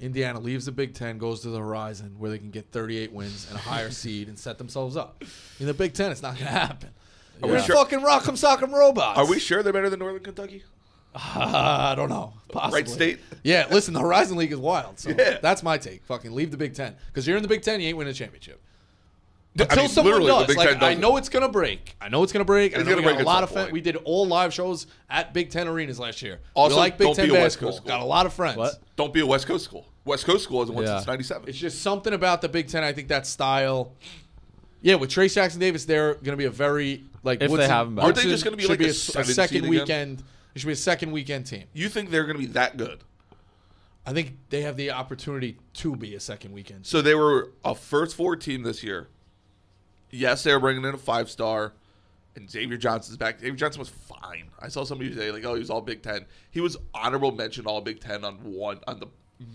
Speaker 3: Indiana leaves the Big Ten, goes to the Horizon, where they can get 38 wins and a higher seed and set themselves up. In the Big Ten, it's not going to happen.
Speaker 2: we
Speaker 3: We're
Speaker 2: sure-
Speaker 3: fucking rock'em sock'em robots.
Speaker 2: Are we sure they're better than Northern Kentucky?
Speaker 3: I don't know. Possibly.
Speaker 2: Right state?
Speaker 3: Yeah, listen, the Horizon League is wild. So
Speaker 2: Yeah.
Speaker 3: that's my take. Fucking leave the Big Ten. Because you're in the Big Ten, you ain't winning a championship.
Speaker 2: I
Speaker 3: Until
Speaker 2: mean,
Speaker 3: someone
Speaker 2: literally, the
Speaker 3: does.
Speaker 2: Big
Speaker 3: Like,
Speaker 2: Ten
Speaker 3: I
Speaker 2: doesn't.
Speaker 3: know it's going to break. I know it's going to break. I
Speaker 2: It's
Speaker 3: know
Speaker 2: gonna
Speaker 3: we got
Speaker 2: break
Speaker 3: a
Speaker 2: at
Speaker 3: lot
Speaker 2: some
Speaker 3: of fans.
Speaker 2: point.
Speaker 3: We did all live shows at Big Ten arenas last year.
Speaker 2: Also,
Speaker 3: we like Big
Speaker 2: don't
Speaker 3: Ten
Speaker 2: be a West
Speaker 3: basketball.
Speaker 2: Coast school.
Speaker 3: Got a lot of friends.
Speaker 1: What?
Speaker 2: Don't be a West Coast school. West Coast school hasn't won
Speaker 1: Yeah.
Speaker 2: since '97.
Speaker 3: It's just something about the Big Ten. I think that style. Yeah, with Trace Jackson Davis, they're going to be a very like.
Speaker 1: If they
Speaker 3: Woodson-
Speaker 1: have him back.
Speaker 2: Aren't they
Speaker 3: Woodson
Speaker 2: just gonna be
Speaker 3: should
Speaker 2: like a
Speaker 3: a
Speaker 2: 7 seed
Speaker 3: second
Speaker 2: again?
Speaker 3: weekend? It should be a second weekend team.
Speaker 2: You think they're going to be that good?
Speaker 3: I think they have the opportunity to be a second weekend.
Speaker 2: So they were a first four team this year. Yes, they were bringing in a 5-star, and Xavier Johnson's back. Xavier Johnson was fine. I saw somebody say like, "Oh, he was all Big Ten." He was honorable mention all Big Ten on the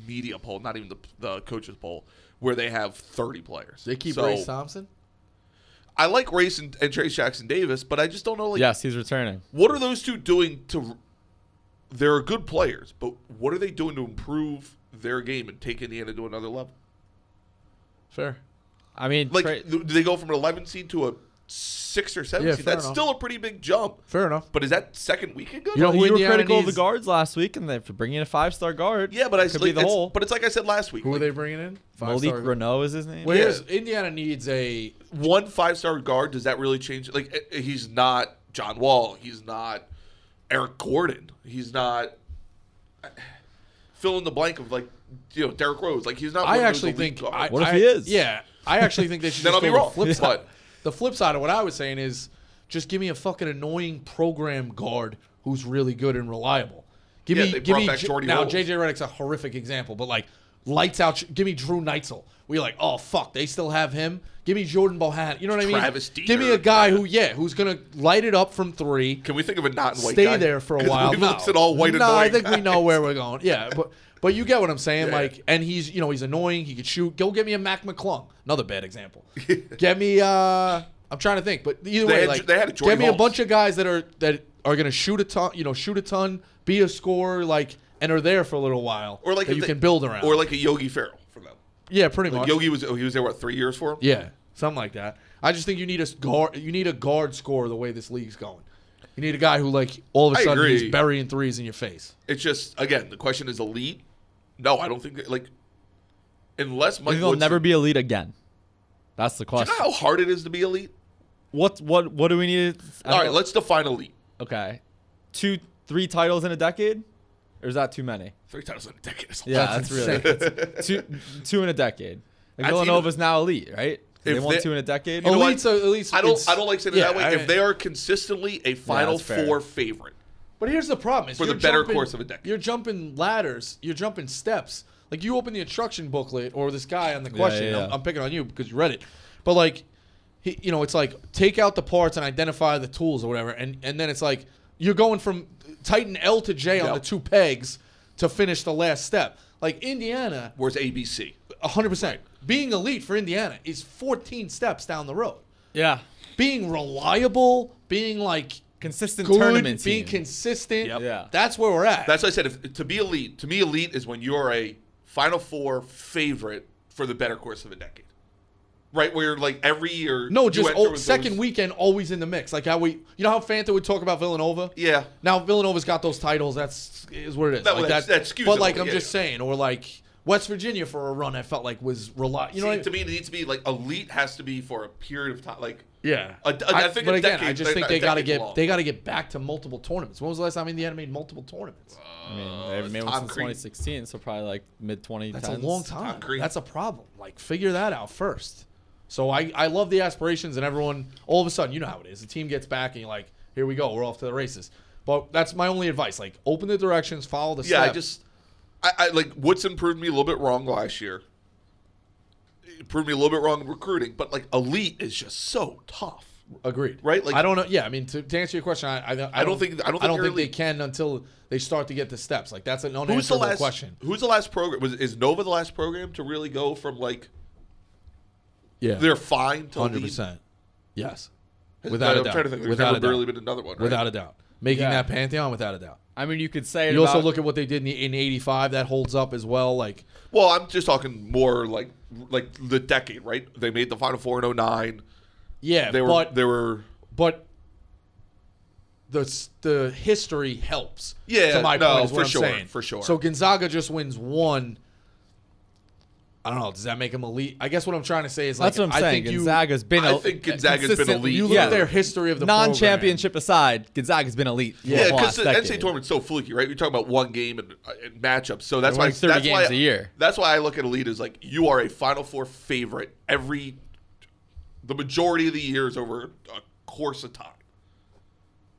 Speaker 2: media poll, not even the coaches poll, where they have 30 players.
Speaker 3: They keep
Speaker 2: So,
Speaker 3: Race Thompson.
Speaker 2: I like Race and Trace Jackson Davis, but I just don't know like
Speaker 1: Yes, he's returning.
Speaker 2: what are those two doing to. They're good players, but what are they doing to improve their game and take Indiana to another level?
Speaker 3: Fair.
Speaker 1: I mean,
Speaker 2: Like, do they go from an 11 seed to a 6 or 7
Speaker 3: Yeah,
Speaker 2: seed?
Speaker 3: fair
Speaker 2: That's
Speaker 3: enough.
Speaker 2: still a pretty big jump.
Speaker 3: Fair enough.
Speaker 2: But is that second weekend good?
Speaker 3: You know who
Speaker 1: you were
Speaker 3: Indiana
Speaker 1: critical of the
Speaker 3: needs-
Speaker 1: guards last week, and they're bringing in a 5-star guard.
Speaker 2: Yeah, but I
Speaker 1: could
Speaker 2: like,
Speaker 1: be the
Speaker 2: it's,
Speaker 1: whole.
Speaker 2: But it's like I said last week.
Speaker 3: Who are
Speaker 2: like,
Speaker 3: they bringing in?
Speaker 1: Malik
Speaker 3: Five-star-
Speaker 1: Renault is his name.
Speaker 3: Well,
Speaker 2: Yeah.
Speaker 3: here's Indiana needs a.
Speaker 2: one 5-star guard, does that really change? Like, he's not John Wall. He's not Eric Gordon. He's not fill in the blank of like Derrick Rose. Like, he's not.
Speaker 3: I
Speaker 2: one of those
Speaker 3: actually
Speaker 2: elite
Speaker 3: think.
Speaker 2: guards.
Speaker 1: What if he is?
Speaker 3: Yeah, I actually think they should.
Speaker 2: Then
Speaker 3: just
Speaker 2: I'll be
Speaker 3: go
Speaker 2: wrong.
Speaker 3: The flip
Speaker 2: Yeah.
Speaker 3: side. The flip side of what I was saying is just give me a fucking annoying program guard who's really good and reliable. Give
Speaker 2: Yeah,
Speaker 3: me,
Speaker 2: they
Speaker 3: give
Speaker 2: brought
Speaker 3: me.
Speaker 2: back Jordy
Speaker 3: Now
Speaker 2: Rolls.
Speaker 3: JJ Redick's a horrific example, but like lights out. Give me Drew Neitzel. We're like, oh fuck, they still have him. Give me Jordan Bohannon. You know what I mean?
Speaker 2: Travis
Speaker 3: Give me
Speaker 2: Dieter.
Speaker 3: a guy who's gonna light it up from three.
Speaker 2: Can we think of a not white
Speaker 3: Stay
Speaker 2: guy?
Speaker 3: there for a
Speaker 2: 'Cause
Speaker 3: while.
Speaker 2: We've
Speaker 3: No,
Speaker 2: looked at all white and
Speaker 3: no, I
Speaker 2: annoying
Speaker 3: think we know
Speaker 2: guys.
Speaker 3: where we're going. Yeah, but you get what I'm saying.
Speaker 2: Yeah.
Speaker 3: Like, and he's annoying. He could shoot. Go get me a Mac McClung. Another bad example. Get me. I'm trying to think, but either
Speaker 2: They
Speaker 3: way,
Speaker 2: had-
Speaker 3: like,
Speaker 2: they had a Jordy
Speaker 3: get me a
Speaker 2: Hulse.
Speaker 3: bunch of guys that are gonna shoot a ton, be a scorer, like, and are there for a little while,
Speaker 2: Or like
Speaker 3: that
Speaker 2: if
Speaker 3: you
Speaker 2: they-
Speaker 3: can build around.
Speaker 2: Or like a Yogi Ferrell for them.
Speaker 3: Yeah, pretty
Speaker 2: Like
Speaker 3: much.
Speaker 2: Yogi was there, what, 3 years for him?
Speaker 3: Yeah, something like that. I just think you need a guard. You need a guard scorer the way this league's going. You need a guy who, like, all of a
Speaker 2: I
Speaker 3: sudden
Speaker 2: agree.
Speaker 3: he's burying threes in your face.
Speaker 2: It's just, again, the question is elite. No, I don't think like unless
Speaker 1: I
Speaker 2: Mike
Speaker 1: think they'll
Speaker 2: Woodson,
Speaker 1: never be elite again. That's the
Speaker 2: Do you
Speaker 1: question.
Speaker 2: know how hard it is to be elite?
Speaker 1: What do we need?
Speaker 2: All right, let's define elite.
Speaker 1: Okay, 3 titles in a decade, or is that too many?
Speaker 2: 3 titles in a decade is a
Speaker 1: Yeah,
Speaker 2: lot.
Speaker 1: that's really that's two in a decade. Like
Speaker 2: That's
Speaker 1: Villanova's now elite, right? They
Speaker 2: If
Speaker 1: won
Speaker 2: they-
Speaker 1: 2 in a decade.
Speaker 2: You know what?
Speaker 3: Elite's at least
Speaker 2: I don't like saying it
Speaker 3: yeah,
Speaker 2: that way. If they are consistently a Final
Speaker 1: that's fair.
Speaker 2: Four favorite,
Speaker 3: But here's the problem: is
Speaker 2: For the
Speaker 3: you're
Speaker 2: better
Speaker 3: jumping-
Speaker 2: course of a decade.
Speaker 3: You're jumping ladders. You're jumping steps. Like you open the instruction booklet, or this guy on the question.
Speaker 1: yeah.
Speaker 3: I'm picking on you because you read it. But like, it's like take out the parts and identify the tools or whatever, and then it's like you're going from tighten L to J on
Speaker 2: Yep.
Speaker 3: the 2 pegs to finish the last step. Like Indiana,
Speaker 2: where's ABC?
Speaker 3: 100%. Being elite for Indiana is 14 steps down the road.
Speaker 1: Yeah,
Speaker 3: Being reliable, being like
Speaker 1: consistent
Speaker 3: good,
Speaker 1: tournament
Speaker 3: being
Speaker 1: team.
Speaker 3: consistent.
Speaker 2: Yep.
Speaker 1: Yeah.
Speaker 3: That's where we're at.
Speaker 2: That's what I said. To be elite, to me, elite is when you're a Final Four favorite for the better course of a decade, right? Where like every year,
Speaker 3: No,
Speaker 2: you
Speaker 3: just
Speaker 2: enter with
Speaker 3: second
Speaker 2: those-
Speaker 3: weekend always in the mix. Like how how Fanta would talk about Villanova.
Speaker 2: Yeah,
Speaker 3: Now Villanova's got those titles. That's is what it is.
Speaker 2: No,
Speaker 3: like
Speaker 2: that's excusable,
Speaker 3: But like I'm
Speaker 2: yeah,
Speaker 3: just saying, or like West Virginia for a run, I felt like was reliable. You know,
Speaker 2: See,
Speaker 3: what I
Speaker 2: to me, it needs to be like elite has to be for a period of time. Like
Speaker 3: yeah.
Speaker 2: I think
Speaker 3: but
Speaker 2: a
Speaker 3: again,
Speaker 2: decade-
Speaker 3: I just think
Speaker 2: a
Speaker 3: they got to
Speaker 2: decade's
Speaker 3: get
Speaker 2: long.
Speaker 3: they got to get back to multiple tournaments. When was the last time Indiana made multiple tournaments?
Speaker 1: I mean, they've made one
Speaker 2: Tom
Speaker 1: since
Speaker 2: Crean.
Speaker 1: 2016, so probably like mid 2010s.
Speaker 3: That's a long time.
Speaker 2: Crean.
Speaker 3: That's a problem. Like figure that out first. So I love the aspirations and everyone. All of a sudden, you know how it is. The team gets back and you're like, here we go. We're off to the races. But that's my only advice. Like open the directions, follow the
Speaker 2: Yeah,
Speaker 3: steps.
Speaker 2: I like Woodson proved me a little bit wrong last year. It proved me a little bit wrong in recruiting, but like elite is just so tough.
Speaker 3: Agreed.
Speaker 2: Right? Like-
Speaker 3: I don't know. Yeah, I mean, to answer your question, I don't
Speaker 2: think
Speaker 3: I don't
Speaker 2: you're
Speaker 3: think they
Speaker 2: elite.
Speaker 3: can until they start to get the steps. Like that's an
Speaker 2: Who's the
Speaker 3: unanswerable
Speaker 2: last
Speaker 3: question.
Speaker 2: Who's the last program? Is Nova the last program to really go from like
Speaker 3: Yeah,
Speaker 2: they're fine to
Speaker 3: 100%. Yes, without a
Speaker 2: I'm
Speaker 3: doubt.
Speaker 2: trying to think. There's
Speaker 3: Without
Speaker 2: never
Speaker 3: a doubt.
Speaker 2: really been another one. Right?
Speaker 3: Without a doubt. Making
Speaker 1: Yeah.
Speaker 3: that pantheon, without a doubt.
Speaker 1: I mean, you could say it
Speaker 3: You also
Speaker 1: about-
Speaker 3: look at what they did in '85. That holds up as well. Like
Speaker 2: Well, I'm just talking more like the decade, right? They made the Final Four in 09.
Speaker 3: yeah,
Speaker 2: They were
Speaker 3: but the history helps.
Speaker 2: Yeah,
Speaker 3: to my
Speaker 2: no,
Speaker 3: point is what
Speaker 2: for
Speaker 3: I'm
Speaker 2: sure,
Speaker 3: saying.
Speaker 2: for sure.
Speaker 3: So Gonzaga just wins one. I don't know. Does that make them elite? I guess what I'm trying to say is like
Speaker 1: That's what I'm
Speaker 3: I
Speaker 1: saying.
Speaker 3: think
Speaker 1: Gonzaga's been.
Speaker 2: I think Gonzaga's been
Speaker 1: consistent-
Speaker 2: elite.
Speaker 3: You look
Speaker 1: Yeah.
Speaker 3: at their history of the program.
Speaker 1: Non-championship aside, Gonzaga's been elite. for
Speaker 2: Yeah,
Speaker 1: the
Speaker 2: because
Speaker 1: last
Speaker 2: the
Speaker 1: decade.
Speaker 2: NCAA tournament's so fluky, right? You're talking about one game and matchups, so that's
Speaker 1: They're
Speaker 2: why
Speaker 1: winning 30
Speaker 2: that's why
Speaker 1: games a year.
Speaker 2: That's why I look at elite as like you are a Final Four favorite the majority of the years over a course of time,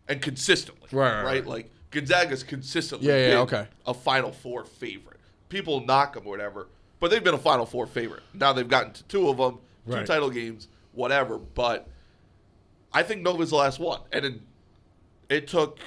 Speaker 2: and consistently,
Speaker 3: Right.
Speaker 2: Like Gonzaga's consistently
Speaker 3: Yeah,
Speaker 2: been
Speaker 3: okay.
Speaker 2: a Final Four favorite. People knock them or whatever, but they've been a Final Four favorite. Now they've gotten to 2 of them, 2
Speaker 3: Right.
Speaker 2: title games, whatever. But I think Nova's the last one, and it took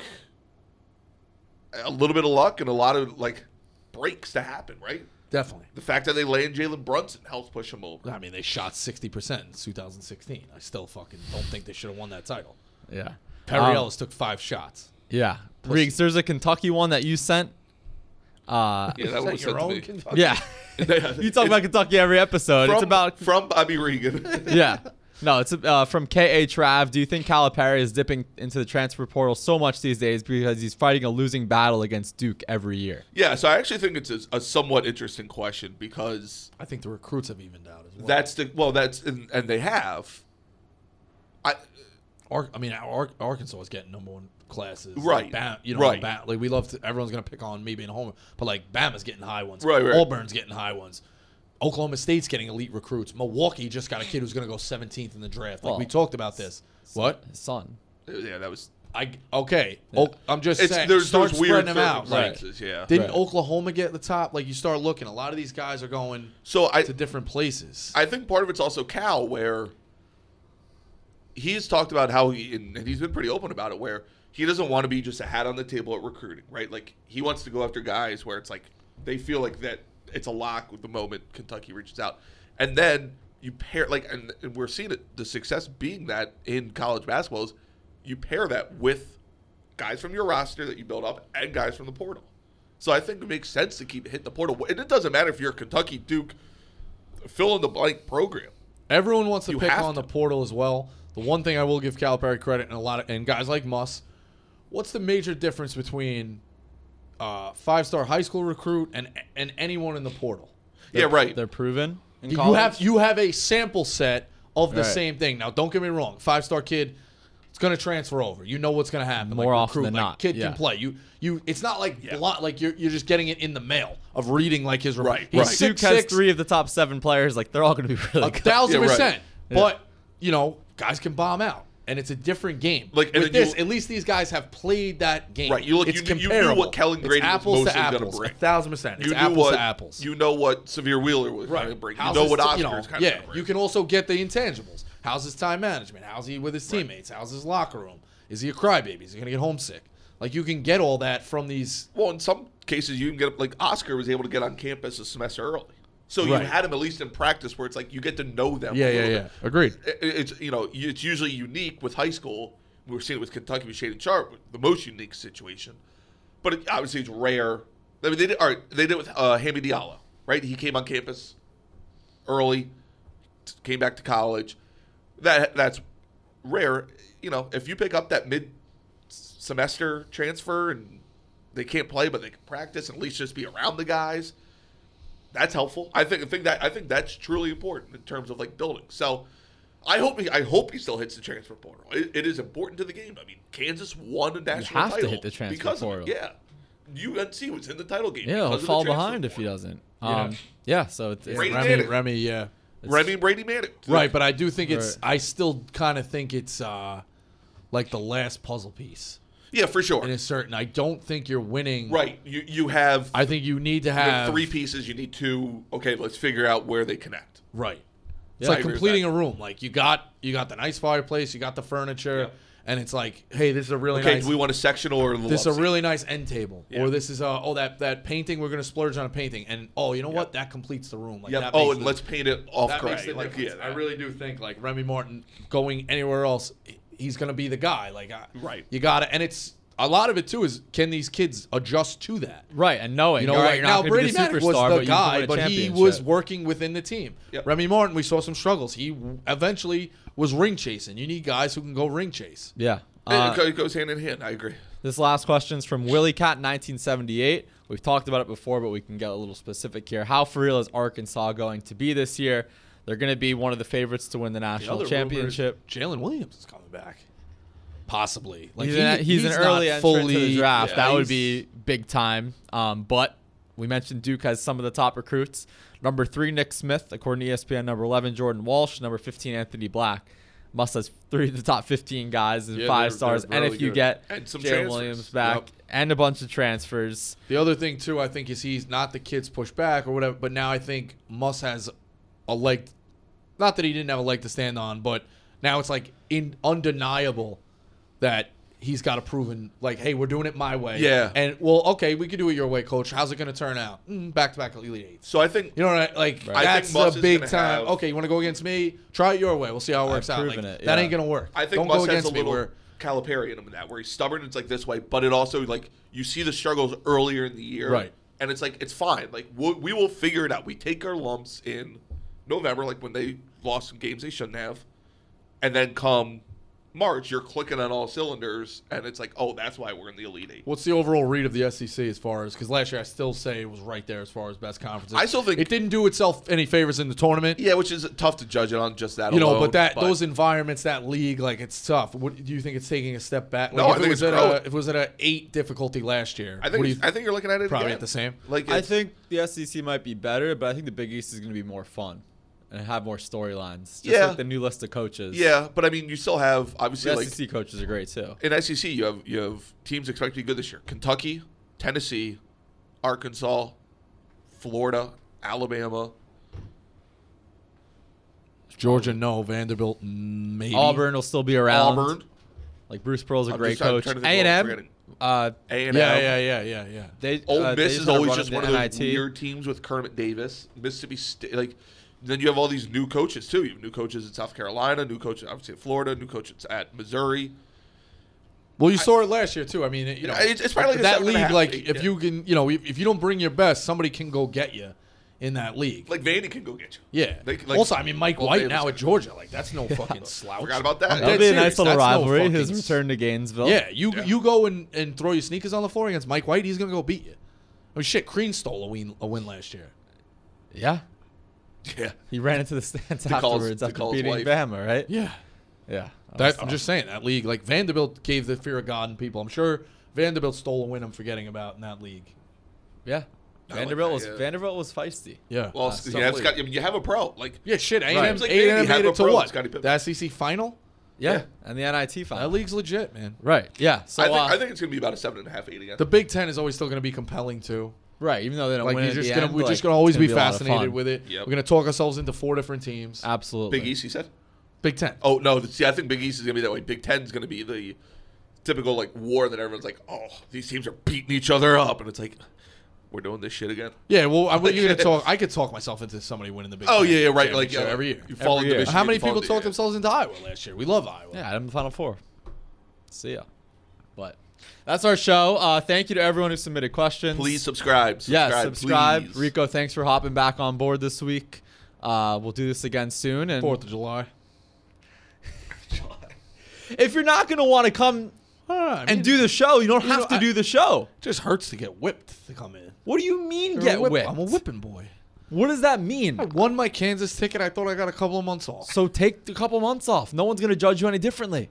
Speaker 2: a little bit of luck and a lot of like breaks to happen, right?
Speaker 3: Definitely.
Speaker 2: The fact that they land Jalen Brunson helps push them over.
Speaker 3: I mean, they shot 60% in 2016. I still fucking don't think they should have won that title.
Speaker 1: Yeah.
Speaker 3: Perry Ellis took 5 shots.
Speaker 1: Yeah. Riggs, there's a Kentucky one that you sent.
Speaker 2: Yeah, that
Speaker 3: Is
Speaker 2: was
Speaker 3: that
Speaker 2: sent
Speaker 3: your
Speaker 2: to
Speaker 3: own
Speaker 2: me.
Speaker 3: Kentucky?
Speaker 1: Yeah. You talk about Kentucky every episode. It's about
Speaker 2: from Bobby Regan.
Speaker 1: yeah. No, it's from K.A. Trav. Do you think Calipari is dipping into the transfer portal so much these days because he's fighting a losing battle against Duke every year?
Speaker 2: Yeah, so I actually think it's a somewhat interesting question because
Speaker 3: I think the recruits have evened out as well.
Speaker 2: and they have.
Speaker 3: Arkansas is getting number 1 classes.
Speaker 2: Right.
Speaker 3: Like
Speaker 2: Right.
Speaker 3: Like we love to, everyone's going to pick on me being a homer, but like Bama's getting high ones.
Speaker 2: Right.
Speaker 3: Auburn's getting high ones. Oklahoma State's getting elite recruits. Milwaukee just got a kid who's going to go 17th in the draft. Like
Speaker 1: Well,
Speaker 3: we talked about this. What?
Speaker 1: His son.
Speaker 2: Yeah, that was.
Speaker 3: Okay. I'm just saying.
Speaker 2: There's
Speaker 3: start
Speaker 2: weird
Speaker 3: spreading them out. Like,
Speaker 2: circumstances, yeah.
Speaker 3: didn't
Speaker 1: Right.
Speaker 3: Oklahoma get the top? Like you start looking, a lot of these guys are going
Speaker 2: So
Speaker 3: to different places.
Speaker 2: I think part of it's also Cal, where he's talked about how and he's been pretty open about it, where he doesn't want to be just a hat on the table at recruiting, right? Like he wants to go after guys where it's like they feel like that it's a lock with the moment Kentucky reaches out, and then you pair and we're seeing it, the success being that in college basketball is you pair that with guys from your roster that you build up and guys from the portal. So I think it makes sense to keep hitting the portal, and it doesn't matter if you're Kentucky, Duke, fill in the blank program.
Speaker 3: Everyone wants to
Speaker 2: You
Speaker 3: pick
Speaker 2: have
Speaker 3: on
Speaker 2: to.
Speaker 3: the portal as well. The one thing I will give Calipari credit and guys like Muss, what's the major difference between 5-star high school recruit and anyone in the portal?
Speaker 2: Yeah, right.
Speaker 1: They're proven in college.
Speaker 3: You have a sample set of the
Speaker 1: Right.
Speaker 3: same thing. Now, don't get me wrong. 5-star kid, it's going to transfer over. You know what's going to happen.
Speaker 1: More often than not,
Speaker 3: Kid
Speaker 1: yeah.
Speaker 3: can play. You. It's not like
Speaker 2: Yeah.
Speaker 3: like you're just getting it in the mail of reading like his
Speaker 2: Right,
Speaker 3: He's
Speaker 2: right.
Speaker 1: Duke
Speaker 3: 6'6",
Speaker 1: has 3 of the top 7 players. Like, they're all going to be really good.
Speaker 3: 1,000%.
Speaker 2: Yeah, right.
Speaker 3: But guys can bomb out, and it's a different game.
Speaker 2: Like, and
Speaker 3: with
Speaker 2: then
Speaker 3: this, at least these guys have played that game.
Speaker 2: Right, you look.
Speaker 3: It's
Speaker 2: You knew
Speaker 3: comparable.
Speaker 2: what Kellen
Speaker 3: It's
Speaker 2: Grady was
Speaker 3: apples
Speaker 2: mostly
Speaker 3: to
Speaker 2: going to
Speaker 3: apples.
Speaker 2: bring.
Speaker 3: 1,000%. It's
Speaker 2: You knew
Speaker 3: apples
Speaker 2: what
Speaker 3: to apples.
Speaker 2: You know what Severe Wheeler was going to bring. You know what Oscar's kind
Speaker 3: yeah,
Speaker 2: of bring.
Speaker 3: you can also get the intangibles. How's his time management? How's he with his teammates? How's his locker room? Is he a crybaby? Is he going to get homesick? Like, you can get all that from these.
Speaker 2: Well, in some cases, you can get like Oscar was able to get on campus a semester early, so
Speaker 3: Right.
Speaker 2: you had him at least in practice where it's like you get to know them.
Speaker 3: Yeah,
Speaker 2: a little
Speaker 3: yeah.
Speaker 2: bit.
Speaker 3: Agreed.
Speaker 2: It's it's usually unique with high school. We were seeing it with Kentucky with Shaden Sharp, the most unique situation, but obviously it's rare. I mean, they did it with Hamid Diallo, right? He came on campus early, came back to college. That's rare. If you pick up that mid-semester transfer and they can't play but they can practice and at least just be around the guys, that's helpful. I think that's truly important in terms of like building. So I hope he still hits the transfer portal. It is important to the game. I mean, Kansas won a national
Speaker 1: have to
Speaker 2: title
Speaker 1: hit the transfer
Speaker 2: because
Speaker 1: portal.
Speaker 2: of it. Yeah. UNC was in the title game.
Speaker 1: Yeah, he'll
Speaker 2: because of the
Speaker 1: fall
Speaker 2: transfer
Speaker 1: behind if he
Speaker 2: portal.
Speaker 1: doesn't. Yeah, so it's
Speaker 2: Brady Manning.
Speaker 3: Remy, yeah.
Speaker 2: Brady Manning.
Speaker 3: Right, but I do think it's.
Speaker 1: Right.
Speaker 3: I still kind of think it's like the last puzzle piece.
Speaker 2: Yeah, for sure.
Speaker 3: And it's certain. I don't think you're winning.
Speaker 2: Right. You have
Speaker 3: I think you need to
Speaker 2: you have
Speaker 3: have
Speaker 2: 3 pieces. You need 2. Okay, let's figure out where they connect.
Speaker 3: Right. It's
Speaker 1: Yeah,
Speaker 3: like
Speaker 2: I agree with
Speaker 3: completing
Speaker 2: that.
Speaker 3: a room. Like you got the nice fireplace, you got the furniture,
Speaker 2: Yeah.
Speaker 3: and it's like, hey, this is a really
Speaker 2: Okay,
Speaker 3: nice.
Speaker 2: do we want a sectional or a
Speaker 3: This is a
Speaker 2: love
Speaker 3: really nice end table,
Speaker 2: Yeah.
Speaker 3: or this is that painting. We're gonna splurge on a painting, and you know what? That completes the room. Like
Speaker 2: Yep.
Speaker 3: that
Speaker 2: Oh,
Speaker 3: makes
Speaker 2: and
Speaker 3: the-
Speaker 2: let's paint it off
Speaker 3: that
Speaker 2: gray.
Speaker 3: makes the
Speaker 2: Like,
Speaker 3: difference.
Speaker 2: yeah,
Speaker 3: I really do think like Remy Martin going anywhere else, he's gonna be the guy. Like,
Speaker 2: Right.
Speaker 3: You got to, and it's a lot of it too is can these kids adjust to that?
Speaker 1: right, and knowing
Speaker 3: You know,
Speaker 1: you're
Speaker 3: right
Speaker 1: right, you're
Speaker 3: now
Speaker 1: not going
Speaker 3: Brady
Speaker 1: to be the
Speaker 3: Manek
Speaker 1: superstar,
Speaker 3: was
Speaker 1: but
Speaker 3: the
Speaker 1: you can
Speaker 3: guy,
Speaker 1: win a
Speaker 3: but he
Speaker 1: championship.
Speaker 3: was working within the team.
Speaker 2: Yep.
Speaker 3: Remy Martin, we saw some struggles. He eventually was ring chasing. You need guys who can go ring chase.
Speaker 1: Yeah.
Speaker 2: it goes hand in hand. I agree.
Speaker 1: This last question is from Willie Cat 1978. We've talked about it before, but we can get a little specific here. How for real is Arkansas going to be this year? They're going to be one of the favorites to win the national championship.
Speaker 3: Jalen Williams is coming back. Possibly. Like
Speaker 1: He's an
Speaker 3: not
Speaker 1: early entrant to the draft.
Speaker 3: yeah,
Speaker 1: that would
Speaker 3: he's-
Speaker 1: be big time. But we mentioned Duke has some of the top recruits. Number 3, Nick Smith, according to ESPN. Number 11, Jordan Walsh. Number 15, Anthony Black. Must has 3 of the top 15 guys and
Speaker 3: Yeah,
Speaker 1: 5
Speaker 3: they're
Speaker 1: stars. And
Speaker 3: really
Speaker 1: if you
Speaker 3: good.
Speaker 1: get
Speaker 2: And some
Speaker 1: Jalen
Speaker 2: transfers.
Speaker 1: Williams back
Speaker 3: Yep.
Speaker 1: and a bunch of transfers.
Speaker 3: The other thing too, I think, is he's not the kid's push back or whatever. But now I think Muss has a leg. Not that he didn't have a leg to stand on, but now it's like undeniable that he's got a proven like, hey, we're doing it my way.
Speaker 2: Yeah.
Speaker 3: And well, okay, we can do it your way, coach. How's it going to turn out? Back-to-back Elite Eights.
Speaker 2: So I think
Speaker 3: You know what like
Speaker 1: Right.
Speaker 2: I
Speaker 3: that's
Speaker 2: think Muss
Speaker 3: a
Speaker 2: is
Speaker 3: big
Speaker 2: gonna
Speaker 3: time.
Speaker 2: have-
Speaker 3: Okay, you want to go against me? Try it your way. We'll see how it works out.
Speaker 1: proven
Speaker 3: Like,
Speaker 1: it,
Speaker 3: that
Speaker 1: yeah.
Speaker 3: ain't gonna work.
Speaker 2: I think
Speaker 3: Don't
Speaker 2: Muss
Speaker 3: go
Speaker 2: has a
Speaker 3: against me.
Speaker 2: little
Speaker 3: We're-
Speaker 2: Calipari in him in that, where he's stubborn. It's like this way, but it also like you see the struggles earlier in the year,
Speaker 3: Right.
Speaker 2: And it's like it's fine. Like we will figure it out. We take our lumps in November, like when they lost some games they shouldn't have, and then come March, you're clicking on all cylinders, and it's like, oh, that's why we're in the Elite Eight.
Speaker 3: What's the overall read of the SEC as far as, because last year I still say it was right there as far as best conferences.
Speaker 2: I still think
Speaker 3: it didn't do itself any favors in the tournament.
Speaker 2: Yeah, which is tough to judge it on just that.
Speaker 3: You know,
Speaker 2: alone,
Speaker 3: but those environments, that league, like it's tough. What do you think it's taking a step back? Like,
Speaker 2: No,
Speaker 3: if
Speaker 2: I think
Speaker 3: it was
Speaker 2: it's
Speaker 3: at
Speaker 2: growing.
Speaker 3: if it was at a 8 difficulty last year.
Speaker 2: I
Speaker 3: what do
Speaker 2: think
Speaker 3: you
Speaker 2: I think you're looking at it
Speaker 3: probably
Speaker 2: again.
Speaker 3: at the same.
Speaker 2: Like
Speaker 1: I
Speaker 2: it's-
Speaker 1: think the SEC might be better, but I think the Big East is going to be more fun and have more storylines. Just
Speaker 2: Yeah.
Speaker 1: like the new list of coaches.
Speaker 2: Yeah, but I mean, you still have obviously
Speaker 1: The
Speaker 2: like
Speaker 1: SEC coaches are great too.
Speaker 2: in SEC, you have teams expected to be good this year: Kentucky, Tennessee, Arkansas, Florida, Alabama.
Speaker 3: Georgia, no. Vanderbilt, maybe.
Speaker 1: Auburn will still be around.
Speaker 2: Auburn,
Speaker 1: Like Bruce Pearl's a
Speaker 2: I'm
Speaker 1: great
Speaker 2: just- I'm
Speaker 1: coach.
Speaker 2: trying to think of what I'm
Speaker 1: A&M,
Speaker 2: forgetting.
Speaker 1: uh,
Speaker 2: A&M.
Speaker 3: Yeah.
Speaker 1: they
Speaker 2: Ole
Speaker 1: they
Speaker 2: Miss
Speaker 1: just
Speaker 2: is
Speaker 1: had a
Speaker 2: always
Speaker 1: run
Speaker 2: just
Speaker 1: in
Speaker 2: one
Speaker 1: the
Speaker 2: of those
Speaker 1: NIT.
Speaker 2: weird teams with Kermit Davis. Mississippi State, like then you have all these new coaches too. You have new coaches at South Carolina, new coaches obviously at Florida, new coaches at Missouri.
Speaker 3: Well, you saw it last year too. I mean, you know,
Speaker 2: It's probably like a
Speaker 3: that
Speaker 2: 7.5,
Speaker 3: league. Like,
Speaker 2: 8,
Speaker 3: if
Speaker 2: yeah.
Speaker 3: you can, you know, if you don't bring your best, somebody can go get you in that league.
Speaker 2: Like Vandy can go get you.
Speaker 3: Yeah.
Speaker 2: Like,
Speaker 3: Also, I mean, Mike
Speaker 2: Will
Speaker 3: White
Speaker 2: Davis
Speaker 3: now
Speaker 2: can-
Speaker 3: at Georgia, like that's no fucking slouch.
Speaker 2: Forgot about that.
Speaker 3: I'm
Speaker 1: That'll
Speaker 3: dead
Speaker 1: be a nice
Speaker 3: serious.
Speaker 1: little
Speaker 3: That's no
Speaker 1: rivalry.
Speaker 3: fucking
Speaker 1: His return to Gainesville.
Speaker 3: Yeah, you go and throw your sneakers on the floor against Mike White, he's gonna go beat you. I mean, shit, Crean stole a win last year.
Speaker 1: Yeah.
Speaker 2: Yeah.
Speaker 1: He ran into the stands
Speaker 2: To call
Speaker 1: afterwards
Speaker 2: his
Speaker 1: after
Speaker 2: wife.
Speaker 1: beating Bama, right?
Speaker 3: Yeah.
Speaker 1: Yeah.
Speaker 3: I'm just saying that league, like Vanderbilt gave the fear of God in people. I'm sure Vanderbilt stole a win I'm forgetting about in that league.
Speaker 1: Yeah.
Speaker 2: I like
Speaker 1: Vanderbilt
Speaker 2: that, yeah.
Speaker 1: Vanderbilt was feisty.
Speaker 3: Yeah.
Speaker 2: Well,
Speaker 1: Stuff
Speaker 2: I mean, you have a pro. Like,
Speaker 3: Yeah, shit. A&M,
Speaker 2: Right. Like
Speaker 3: A&M
Speaker 2: Vandy had
Speaker 3: made
Speaker 2: a
Speaker 3: it to
Speaker 2: pro,
Speaker 3: what?
Speaker 2: Scottie Pippen.
Speaker 3: The SEC final?
Speaker 1: Yeah. And the NIT final.
Speaker 3: That league's legit, man.
Speaker 1: Right. Yeah. So
Speaker 2: I think it's gonna be about a 7.5, 8 again.
Speaker 3: The Big Ten is always still going to be compelling too.
Speaker 1: right, even though they don't
Speaker 3: Like
Speaker 1: win
Speaker 3: we're
Speaker 1: at
Speaker 3: just
Speaker 1: the
Speaker 3: gonna
Speaker 1: end,
Speaker 3: we're
Speaker 1: like,
Speaker 3: just gonna always
Speaker 1: it's
Speaker 3: be
Speaker 1: gonna a lot of
Speaker 3: fascinated
Speaker 1: fun.
Speaker 3: with it.
Speaker 2: Yep.
Speaker 3: We're gonna talk ourselves into 4 different teams.
Speaker 1: Absolutely.
Speaker 2: Big East, you said?
Speaker 3: Big Ten.
Speaker 2: Oh no, see, I think Big East is gonna be that way. Big Ten's gonna be the typical like war that everyone's like, oh, these teams are beating each other up, and it's like, we're doing this shit again.
Speaker 3: Yeah, well, you're gonna talk. I could talk myself into somebody winning the Big
Speaker 2: Oh
Speaker 3: Ten
Speaker 2: yeah, right. Like
Speaker 3: championship every year.
Speaker 2: You fall
Speaker 1: Every
Speaker 2: into
Speaker 1: year.
Speaker 2: Michigan,
Speaker 3: How many
Speaker 2: you fall
Speaker 3: people
Speaker 2: into-
Speaker 3: talked themselves into Iowa last year? We love Iowa.
Speaker 1: Yeah, I'm in the Final Four. See ya. But that's our show. Thank you to everyone who submitted questions.
Speaker 2: Please subscribe.
Speaker 1: Yes, subscribe.
Speaker 2: Please.
Speaker 1: Rico, thanks for hopping back on board this week. We'll do this again soon. And
Speaker 3: 4th of July.
Speaker 1: if you're not going to want to come and do the show, you don't
Speaker 3: you know,
Speaker 1: have to do the show.
Speaker 3: It just hurts to get whipped to come in.
Speaker 1: What do you mean
Speaker 3: You're
Speaker 1: get
Speaker 3: a whip-
Speaker 1: whipped?
Speaker 3: I'm a whipping boy.
Speaker 1: What does that mean?
Speaker 3: I won my Kansas ticket. I thought I got a couple of months off.
Speaker 1: So take a couple months off. No one's going to judge you any differently.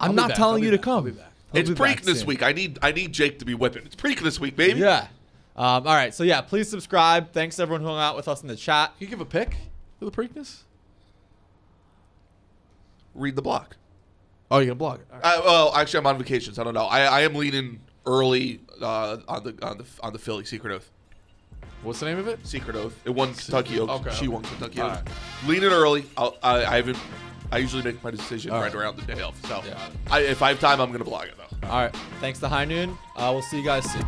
Speaker 3: I'll
Speaker 1: I'm
Speaker 3: be
Speaker 1: not
Speaker 3: back.
Speaker 1: telling
Speaker 3: I'll
Speaker 1: you
Speaker 3: be
Speaker 1: to
Speaker 3: back. I'll
Speaker 1: come.
Speaker 3: be back.
Speaker 1: He'll
Speaker 2: It's
Speaker 1: be back
Speaker 2: Preak this
Speaker 1: soon.
Speaker 2: week. I need Jake to be whipping. It's Preak this week, baby.
Speaker 1: Yeah. All right. So yeah, please subscribe. Thanks to everyone who hung out with us in the chat.
Speaker 3: Can you give a pick for the Preakness?
Speaker 2: Read the block.
Speaker 3: Oh, you're gonna blog it. All right.
Speaker 2: Well, actually, I'm on vacations. I don't know. I am leaning early on the Philly Secret Oath.
Speaker 3: What's the name of it?
Speaker 2: Secret Oath. It won Kentucky Oaks.
Speaker 3: Okay,
Speaker 2: She
Speaker 3: okay.
Speaker 2: won Kentucky
Speaker 3: All
Speaker 2: Oaks.
Speaker 3: right.
Speaker 2: Leaning early. I usually make my decision
Speaker 3: All
Speaker 2: right
Speaker 3: right.
Speaker 2: around the day off. So
Speaker 1: Yeah.
Speaker 2: if I have time, I'm gonna blog it though.
Speaker 1: All right. Thanks to High Noon. We'll see you guys soon.